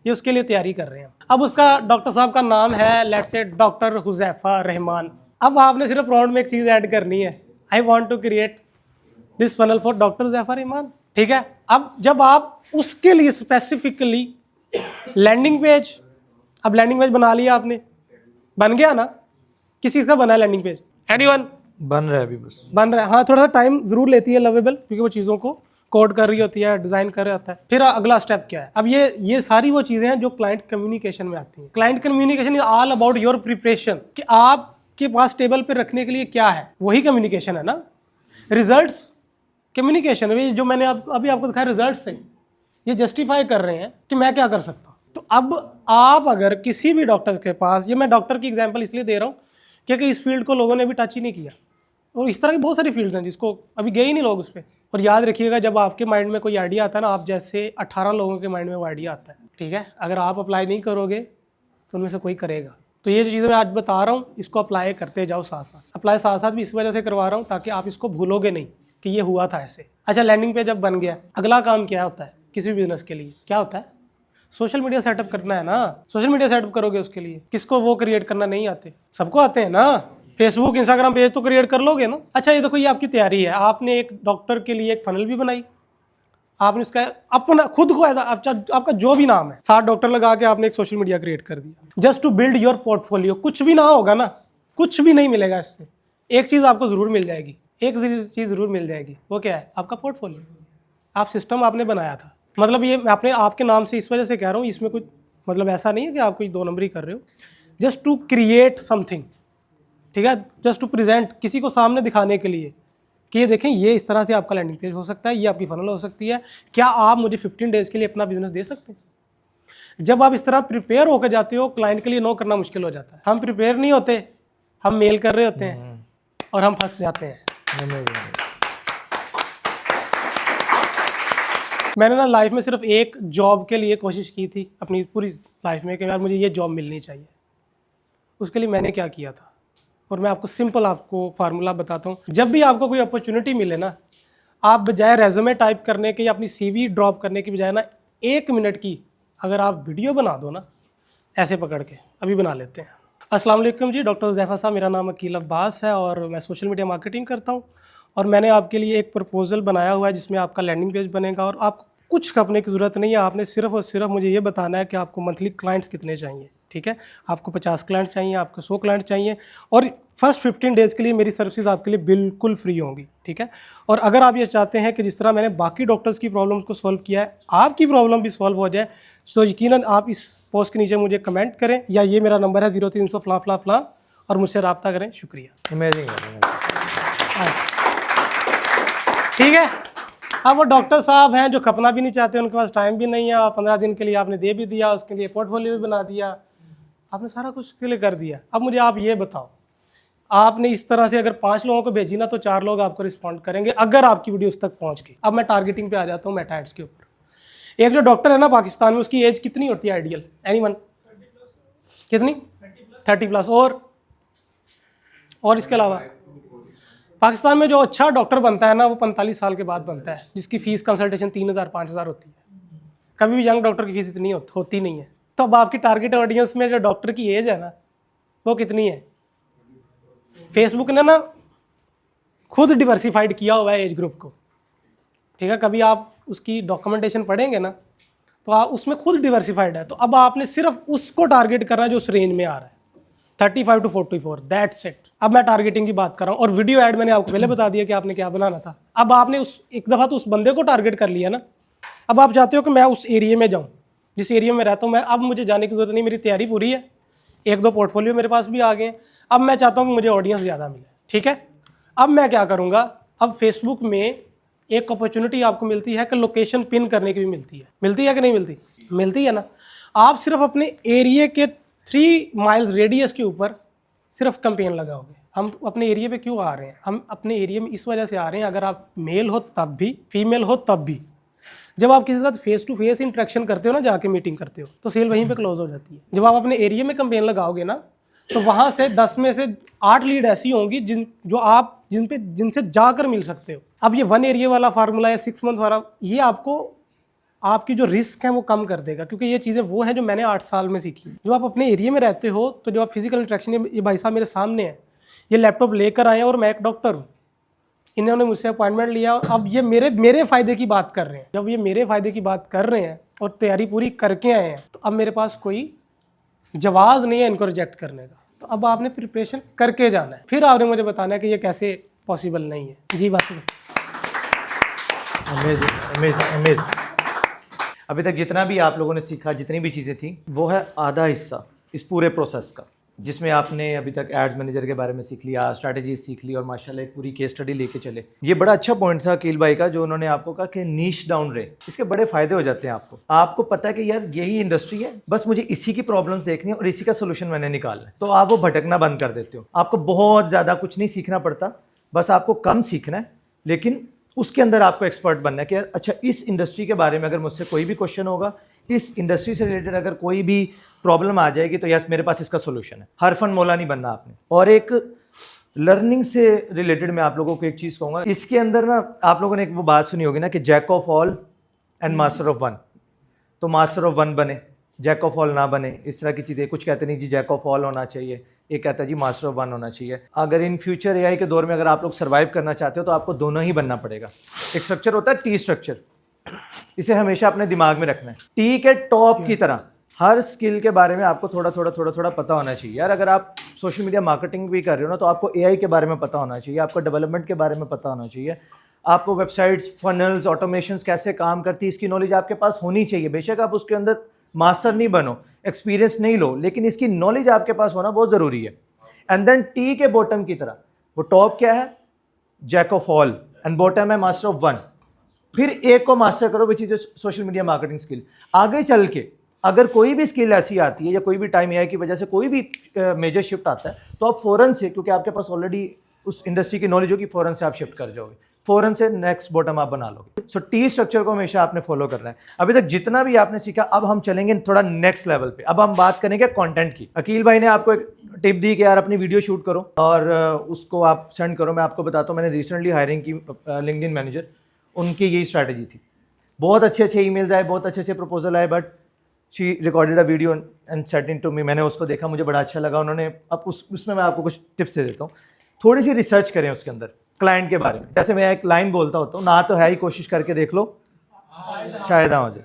A: ये उसके लिए तैयारी कर रहे हैं। अब उसका डॉक्टर साहब का नाम है let's say doctor Huzaifa Rahman. अब आपने सिर्फ प्रॉम्प्ट में एक चीज़ ऐड करनी है, I want to create this funnel for doctor Huzaifa Rahman. ठीक है, अब जब आप उसके लिए स्पेसिफिकली लैंडिंग पेज, अब लैंडिंग पेज बना लिया आपने, बन गया ना? किसी का बना है लैंडिंग पेज? एनीवन?
B: बन रहा है अभी, बस
A: बन रहा है। हाँ, थोड़ा सा टाइम जरूर लेती है लवेबल, क्योंकि वो चीज़ों को कोड कर रही होती है, डिज़ाइन कर रहा होता है। फिर अगला स्टेप क्या है? अब ये सारी वो चीज़ें हैं जो क्लाइंट कम्युनिकेशन में आती हैं। Client communication is all about your preparation, कि आपके पास टेबल पे रखने के लिए क्या है, वही कम्युनिकेशन है ना। रिजल्ट्स कम्युनिकेशन है, जो मैंने अभी आपको दिखाया रिजल्ट से ये जस्टिफाई कर रहे हैं कि मैं क्या कर सकता हूँ। तो अब आप अगर किसी भी डॉक्टर के पास, ये मैं डॉक्टर की एग्जांपल इसलिए दे रहा हूँ क्योंकि इस फील्ड को लोगों ने अभी टच ही नहीं किया, और इस तरह की बहुत सारी फील्ड्स हैं जिसको अभी गए ही नहीं लोग उस पर। और याद रखिएगा, जब आपके माइंड में कोई आइडिया आता है ना, आप जैसे 18 लोगों के माइंड में वो आइडिया आता है, ठीक है। अगर आप अप्लाई नहीं करोगे तो उनमें से कोई करेगा। तो ये जो चीज़ें मैं आज बता रहा हूँ, इसको अप्लाई करते जाओ साथ साथ। अप्लाई साथ साथ भी इस वजह से करवा रहा हूँ ताकि आप इसको भूलोगे नहीं कि ये हुआ था ऐसे। अच्छा, लैंडिंग पेज जब बन गया, अगला काम क्या होता है किसी भी बिजनेस के लिए? क्या होता है? सोशल मीडिया सेटअप करना है ना। सोशल मीडिया सेटअप करोगे उसके लिए, किसको वो क्रिएट करना नहीं आते? सबको आते हैं ना। फेसबुक इंस्टाग्राम पेज तो क्रिएट कर लोगे ना। अच्छा, ये देखो, ये आपकी तैयारी है। आपने एक डॉक्टर के लिए एक फनल भी बनाई, आपने उसका अपना खुद को आपका जो भी नाम है 7 डॉक्टर लगा के आपने एक सोशल मीडिया क्रिएट कर दिया, just to build your portfolio. कुछ भी ना होगा ना, कुछ भी नहीं मिलेगा इससे। एक चीज़ आपको ज़रूर मिल जाएगी, एक चीज़ ज़रूर मिल जाएगी। वो क्या है? आपका पोर्टफोलियो। आप सिस्टम आपने बनाया था। मतलब ये मैं अपने आपके नाम से इस वजह से कह रहा हूँ, इसमें कुछ मतलब ऐसा नहीं है कि आप कोई 2 नंबरी कर रहे हो। जस्ट टू क्रिएट समथिंग, ठीक है, जस्ट टू प्रेजेंट, किसी को सामने दिखाने के लिए कि ये देखें, ये इस तरह से आपका लैंडिंग पेज हो सकता है, ये आपकी फनल हो सकती है। क्या आप मुझे 15 डेज़ के लिए अपना बिजनेस दे सकते हैं? जब आप इस तरह प्रिपेयर होकर जाते हो, क्लाइंट के लिए नो करना मुश्किल हो जाता है। हम प्रिपेयर नहीं होते, हम मेल कर रहे होते हैं और हम फंस जाते हैं। मैंने ना लाइफ में सिर्फ एक जॉब के लिए कोशिश की थी अपनी पूरी लाइफ में कि यार मुझे ये जॉब मिलनी चाहिए। उसके लिए मैंने क्या किया था, और मैं आपको सिंपल फार्मूला बताता हूँ। जब भी आपको कोई अपॉर्चुनिटी मिले ना, आप बजाय रेज्यूमे टाइप करने के या अपनी CV ड्रॉप करने की बजाय ना 1 मिनट की अगर आप वीडियो बना दो ना, ऐसे पकड़ के, अभी बना लेते हैं। अस्सलाम वालेकुम जी, डॉक्टर हुज़ैफा साहब, मेरा नाम अकील अब्बास है और मैं सोशल मीडिया मार्केटिंग करता हूँ। और मैंने आपके लिए एक प्रपोजल बनाया हुआ है जिसमें आपका लैंडिंग पेज बनेगा और आपको कुछ करने की ज़रूरत नहीं है। आपने सिर्फ और सिर्फ मुझे ये बताना है कि आपको मंथली क्लाइंट्स कितने चाहिए, ठीक है। आपको 50 क्लाइंट्स चाहिए, आपको 100 क्लाइंट्स चाहिए, और फर्स्ट 15 डेज़ के लिए मेरी सर्विसेज आपके लिए बिल्कुल फ्री होंगी, ठीक है। और अगर आप ये चाहते हैं कि जिस तरह मैंने बाकी डॉक्टर्स की प्रॉब्लम्स को सॉल्व किया है, आपकी प्रॉब्लम भी सॉल्व हो जाए, तो यकीनन आप इस पोस्ट के नीचे मुझे कमेंट करें, या ये मेरा नंबर है 0300 फला फला फला, और मुझसे रब्ता करें। शुक्रिया।
B: अमेजिंग।
A: ठीक है। अब वो डॉक्टर साहब हैं जो खपना भी नहीं चाहते, उनके पास टाइम भी नहीं है, और 15 दिन के लिए आपने दे भी दिया, उसके लिए पोर्टफोलियो भी बना दिया, आपने सारा कुछ उसके लिए कर दिया। अब मुझे आप ये बताओ, आपने इस तरह से अगर 5 लोगों को भेजी ना, तो 4 लोग आपको रिस्पॉन्ड करेंगे अगर आपकी वीडियो उस तक पहुंच गई। अब मैं टारगेटिंग पे आ जाता हूँ, मेटा एड्स के ऊपर। एक जो डॉक्टर है ना पाकिस्तान में, उसकी एज कितनी होती है आइडियल? एनीवन? कितनी? 30+। और इसके अलावा पाकिस्तान में जो अच्छा डॉक्टर बनता है ना, वो 45 साल के बाद बनता है, जिसकी फ़ीस कंसल्टेशन 3000 5000 होती है। कभी भी यंग डॉक्टर की फ़ीस इतनी होती नहीं है। तो अब आपकी टारगेट ऑडियंस में जो डॉक्टर की एज है ना, वो कितनी है? फेसबुक ने ना खुद डिवर्सिफाइड किया हुआ है एज ग्रुप को, ठीक है। कभी आप उसकी डॉक्यूमेंटेशन पढ़ेंगे ना, तो आप उसमें खुद डिवर्सिफाइड है। तो अब आपने सिर्फ उसको टारगेट करना है जो उस रेंज में आ रहा है, 35 to 44, दैट्स इट। अब मैं टारगेटिंग की बात कर रहा हूँ, और वीडियो ऐड मैंने आपको पहले बता दिया कि आपने क्या बनाना था। अब आपने उस एक दफ़ा तो उस बंदे को टारगेट कर लिया ना, अब आप चाहते हो कि मैं उस एरिया में जाऊँ जिस एरिया में रहता हूँ मैं। अब मुझे जाने की ज़रूरत नहीं, मेरी तैयारी पूरी है, 1-2 पोर्टफोलियो मेरे पास भी आ गए। अब मैं चाहता हूँ कि मुझे ऑडियंस ज़्यादा मिले, ठीक है। अब मैं क्या करूँगा, अब फेसबुक में एक अपॉर्चुनिटी आपको मिलती है कि लोकेशन पिन करने की भी मिलती है। मिलती है कि नहीं मिलती? मिलती है ना। आप सिर्फ अपने एरिया के 3 माइल्स रेडियस के ऊपर सिर्फ कैंपेन लगाओगे। हम अपने एरिया पे क्यों आ रहे हैं? हम अपने एरिया में इस वजह से आ रहे हैं, अगर आप मेल हो तब भी, फीमेल हो तब भी, जब आप किसी के साथ फेस टू फेस इंटरेक्शन करते हो ना, जाके मीटिंग करते हो, तो सेल वहीं पे क्लोज हो जाती है। जब आप अपने एरिया में कैंपेन लगाओगे ना, तो वहाँ से 10 में से 8 लीड ऐसी होंगी जिनसे जाकर मिल सकते हो। अब ये 1 एरिया वाला फार्मूला या 6 मंथ वाला, ये आपको आपकी जो रिस्क है वो कम कर देगा, क्योंकि ये चीज़ें वो हैं जो मैंने 8 साल में सीखी। जब आप अपने एरिया में रहते हो, तो जब आप फिजिकल इंटरेक्शन, ये भाई साहब मेरे सामने है, ये लैपटॉप लेकर आए और मैं एक डॉक्टर हूँ, इन्होंने मुझसे अपॉइंटमेंट लिया, और अब ये मेरे फ़ायदे की बात कर रहे हैं। जब ये मेरे फ़ायदे की बात कर रहे हैं और तैयारी पूरी करके आए हैं, तो अब मेरे पास कोई जवाब नहीं है इनको रिजेक्ट करने का। तो अब आपने प्रिपरेशन करके जाना है, फिर आपने मुझे बताना है कि ये कैसे पॉसिबल नहीं है। जी बस।
B: अमेजिंग। अभी तक जितना भी आप लोगों ने सीखा, जितनी भी चीज़ें थी, वो है आधा हिस्सा इस पूरे प्रोसेस का। जिसमें आपने अभी तक एड्स मैनेजर के बारे में सीख लिया, स्ट्रैटेजी सीख ली और माशाल्लाह एक पूरी केस स्टडी लेके चले। ये बड़ा अच्छा पॉइंट था अकील भाई का जो उन्होंने आपको कहा कि नीश डाउन रहे। इसके बड़े फायदे हो जाते हैं आपको पता है कि यार यही इंडस्ट्री है, बस मुझे इसी की प्रॉब्लम्स देखनी है और इसी का सोल्यूशन मैंने निकालना है, तो आप वो भटकना बंद कर देते हो। आपको बहुत ज़्यादा कुछ नहीं सीखना पड़ता, बस आपको कम सीखना है, लेकिन उसके अंदर आपको एक्सपर्ट बनना है कि यार अच्छा इस इंडस्ट्री के बारे में अगर मुझसे कोई भी क्वेश्चन होगा, इस इंडस्ट्री से रिलेटेड अगर कोई भी प्रॉब्लम आ जाएगी तो यस मेरे पास इसका सोल्यूशन है। हर फन मोला नहीं बनना आपने। और एक लर्निंग से रिलेटेड मैं आप लोगों को एक चीज़ कहूँगा, इसके अंदर ना आप लोगों ने एक वो बात सुनी होगी ना कि jack of all and master of one. तो मास्टर ऑफ वन बने, जैक ऑफ ऑल ना बने, इस तरह की चीज़ें। कुछ कहते नहीं जी जैक ऑफ ऑल होना चाहिए, एक कहता है जी मास्टर ऑफ वन होना चाहिए। अगर इन फ्यूचर एआई के दौर में अगर आप लोग सर्वाइव करना चाहते हो तो आपको दोनों ही बनना पड़ेगा। एक स्ट्रक्चर होता है टी स्ट्रक्चर, इसे हमेशा अपने दिमाग में रखना है। टी के टॉप की तरह हर स्किल के बारे में आपको थोड़ा थोड़ा पता होना चाहिए। यार अगर आप सोशल मीडिया मार्केटिंग भी कर रहे हो ना तो आपको एआई के बारे में पता होना चाहिए, आपको डेवलपमेंट के बारे में पता होना चाहिए, आपको वेबसाइट्स, फनल्स, ऑटोमेशंस कैसे काम करती है इसकी नॉलेज आपके पास होनी चाहिए। बेशक आप उसके अंदर मास्टर नहीं बनो, एक्सपीरियंस नहीं लो, लेकिन इसकी नॉलेज आपके पास होना बहुत ज़रूरी है। एंड देन टी के बॉटम की तरह वो टॉप क्या है, jack of all, and bottom है मास्टर ऑफ वन। फिर एक को मास्टर करो which is social media marketing skill. आगे चल के अगर कोई भी स्किल ऐसी आती है या कोई भी टाइम एआई की वजह से कोई भी मेजर शिफ्ट आता है तो आप फ़ौरन से, क्योंकि आपके पास ऑलरेडी उस इंडस्ट्री की नॉलेज होगी, फ़ौरन से आप शिफ्ट कर जाओगे, फ़ौरन से नेक्स्ट बॉटम आप बना लोगे। सो टी स्ट्रक्चर को हमेशा आपने फॉलो करना है। अभी तक जितना भी आपने सीखा, अब हम चलेंगे थोड़ा नेक्स्ट लेवल पे। अब हम बात करेंगे कंटेंट की। अकील भाई ने आपको एक टिप दी कि यार अपनी वीडियो शूट करो और उसको आप सेंड करो। मैं आपको बताता हूँ, मैंने रिसेंटली हायरिंग की लिंक्डइन मैनेजर, उनकी यही स्ट्रैटेजी थी। बहुत अच्छे ईमेल्स आए, बहुत अच्छे प्रपोजल आए, but she recorded a video and send it to me. मैंने उसको देखा, मुझे बड़ा अच्छा लगा। उन्होंने अब उसमें मैं आपको कुछ टिप्स दे देता हूँ। थोड़ी सी रिसर्च करें उसके अंदर क्लाइंट के बारे में। जैसे मैं एक लाइन बोलता होता हूँ, ना तो है ही, कोशिश करके देख लो शायद आ जाए।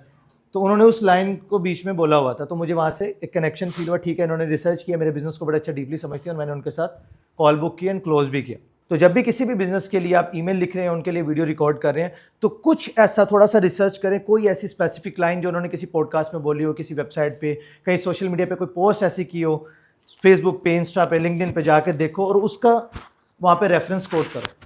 B: तो उन्होंने उस लाइन को बीच में बोला हुआ था, तो मुझे वहाँ से एक कनेक्शन फील हुआ। ठीक है, इन्होंने रिसर्च किया, मेरे बिजनेस को बड़ा अच्छा डीपली समझते हैं, और मैंने उनके साथ कॉल बुक किया एंड क्लोज भी किया। तो जब भी किसी भी बिजनेस के लिए आप ईमेल लिख रहे हैं, उनके लिए वीडियो रिकॉर्ड कर रहे हैं, तो कुछ ऐसा थोड़ा सा रिसर्च करें। कोई ऐसी स्पेसिफिक लाइन जो उन्होंने किसी पॉडकास्ट में बोली हो, किसी वेबसाइट पे, कहीं सोशल मीडिया पे कोई पोस्ट ऐसी की हो, फेसबुक पे, इंस्टा पे, लिंक्डइन पे जाकर देखो और उसका वहाँ पे रेफरेंस कोट करो।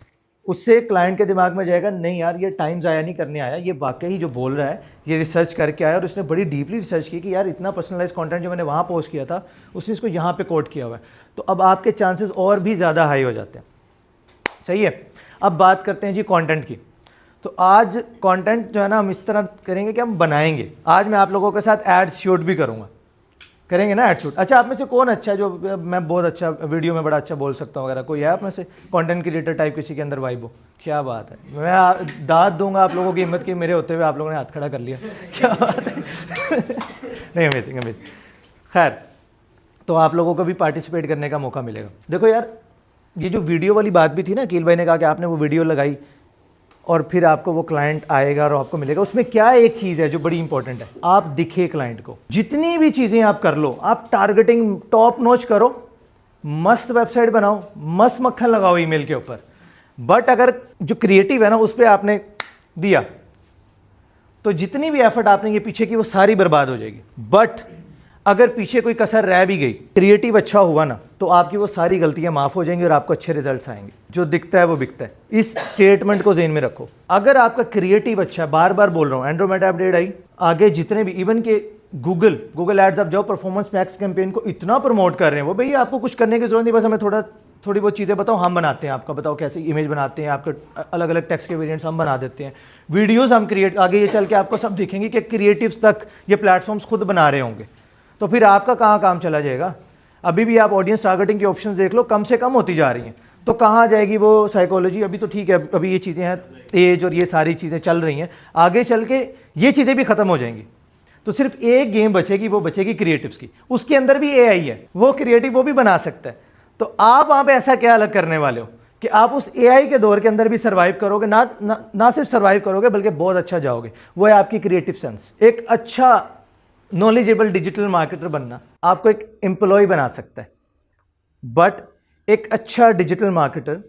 B: उससे क्लाइंट के दिमाग में जाएगा, नहीं यार ये टाइम ज़ाया नहीं करने आया, ये वाकई जो बोल रहा है ये रिसर्च करके आया, और उसने बड़ी डीपली रिसर्च की कि यार इतना पर्सनलाइज कंटेंट जो मैंने वहाँ पोस्ट किया था उसने इसको यहाँ पे कोट किया हुआ है। तो अब आपके चांसेस और भी ज़्यादा हाई हो जाते हैं। सही है। अब बात करते हैं जी कंटेंट की। तो आज कंटेंट जो है ना हम इस तरह करेंगे कि हम बनाएंगे। आज मैं आप लोगों के साथ एड शूट भी करूँगा, करेंगे ना एड शूट। अच्छा, आप में से कौन अच्छा है जो मैं बहुत अच्छा वीडियो में बड़ा अच्छा बोल सकता हूँ, अगर कोई है आप में से कंटेंट क्रिएटर टाइप किसी के अंदर वाइब हो? क्या बात है, मैं दाद दूंगा आप लोगों की हिम्मत की, मेरे होते हुए आप लोगों ने हाथ खड़ा कर लिया। क्या बात है। नहीं, अमेजिंग अमेजिंग। खैर, तो आप लोगों को भी पार्टिसिपेट करने का मौका मिलेगा। देखो यार, ये जो वीडियो वाली बात भी थी ना, अकील भाई ने कहा कि आपने वो वीडियो लगाई और फिर आपको वो क्लाइंट आएगा और आपको मिलेगा। उसमें क्या एक चीज़ है जो बड़ी इंपॉर्टेंट है, आप दिखे क्लाइंट को। जितनी भी चीज़ें आप कर लो, आप टारगेटिंग टॉप नॉच करो, मस्त वेबसाइट बनाओ, मस्त मक्खन लगाओ ईमेल के ऊपर, बट अगर जो क्रिएटिव है ना उस पर आपने दिया तो जितनी भी एफर्ट आपने ये पीछे की वो सारी बर्बाद हो जाएगी। बट अगर पीछे कोई कसर रह भी गई, क्रिएटिव अच्छा हुआ ना, तो आपकी वो सारी गलतियां माफ़ हो जाएंगी और आपको अच्छे रिजल्ट्स आएंगे। जो दिखता है वो बिकता है, इस स्टेटमेंट को ज़हन में रखो। अगर आपका क्रिएटिव अच्छा है, बार बार बोल रहा हूँ, एंड्रोमेडा अपडेट आई, आगे जितने भी इवन के गूगल एड्स आप जाओ, परफॉर्मेंस मैक्स कैंपेन को इतना प्रमोट कर रहे हैं वो, भैया आपको कुछ करने की जरूरत नहीं, बस हमें थोड़ी बहुत चीज़ें बताओ, हम बनाते हैं आपका, बताओ कैसे इमेज बनाते हैं, आपके अलग अलग टेक्स्ट के वेरिएंट्स हम बना देते हैं, वीडियोज़ हम क्रिएट, आगे ये चल के आपको सब दिखेंगे कि क्रिएटिव्स तक ये प्लेटफॉर्म्स खुद बना रहे होंगे। तो फिर आपका कहाँ काम चला जाएगा? अभी भी आप ऑडियंस टारगेटिंग की ऑप्शंस देख लो, कम से कम होती जा रही हैं, तो कहाँ जाएगी वो साइकोलॉजी? अभी तो ठीक है, अभी ये चीज़ें हैं, एज और ये सारी चीज़ें चल रही हैं, आगे चल के ये चीज़ें भी ख़त्म हो जाएंगी। तो सिर्फ एक गेम बचेगी, वो बचेगी क्रिएटिव्स की। उसके अंदर भी एआई है, वो क्रिएटिव वो भी बना सकता है। तो आप वहाँ पे ऐसा क्या अलग करने वाले हो कि आप उस एआई के दौर के अंदर भी सर्वाइव करोगे? ना सिर्फ सर्वाइव करोगे बल्कि बहुत अच्छा जाओगे। वो है आपकी क्रिएटिव सेंस। एक अच्छा नॉलेजेबल डिजिटल मार्केटर बनना आपको एक एम्प्लॉय बना सकता है, बट एक अच्छा digital marketer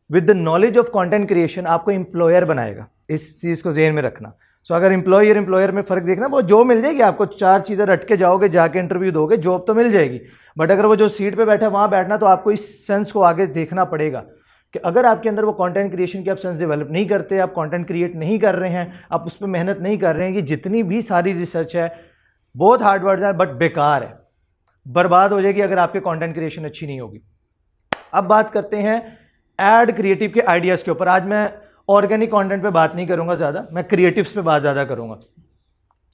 B: with the knowledge of content creation आपको एम्प्लॉयर बनाएगा। इस चीज़ को ज़हन में रखना। सो अगर एम्प्लॉय और एम्प्लॉयर में फ़र्क देखना, वो जॉब मिल जाएगी आपको, 4 चीज़ें रट के जाओगे, जाके इंटरव्यू दोगे, जॉब तो मिल जाएगी। बट अगर वो जो सीट पे बैठा है वहाँ बैठना, तो आपको इस सेंस को आगे देखना पड़ेगा कि अगर आपके अंदर वो कंटेंट क्रिएशन की आप सेंस डेवलप नहीं करते, आप कंटेंट क्रिएट नहीं कर रहे हैं, आप उस पर मेहनत नहीं कर रहे हैं, कि जितनी भी सारी रिसर्च है बहुत हार्ड वर्ड्स है बट बेकार है, बर्बाद हो जाएगी अगर आपके कंटेंट क्रिएशन अच्छी नहीं होगी। अब बात करते हैं एड क्रिएटिव के आइडियाज़ के ऊपर। आज मैं ऑर्गेनिक कंटेंट पे बात नहीं करूंगा ज़्यादा, मैं क्रिएटिव्स पे बात ज़्यादा करूंगा,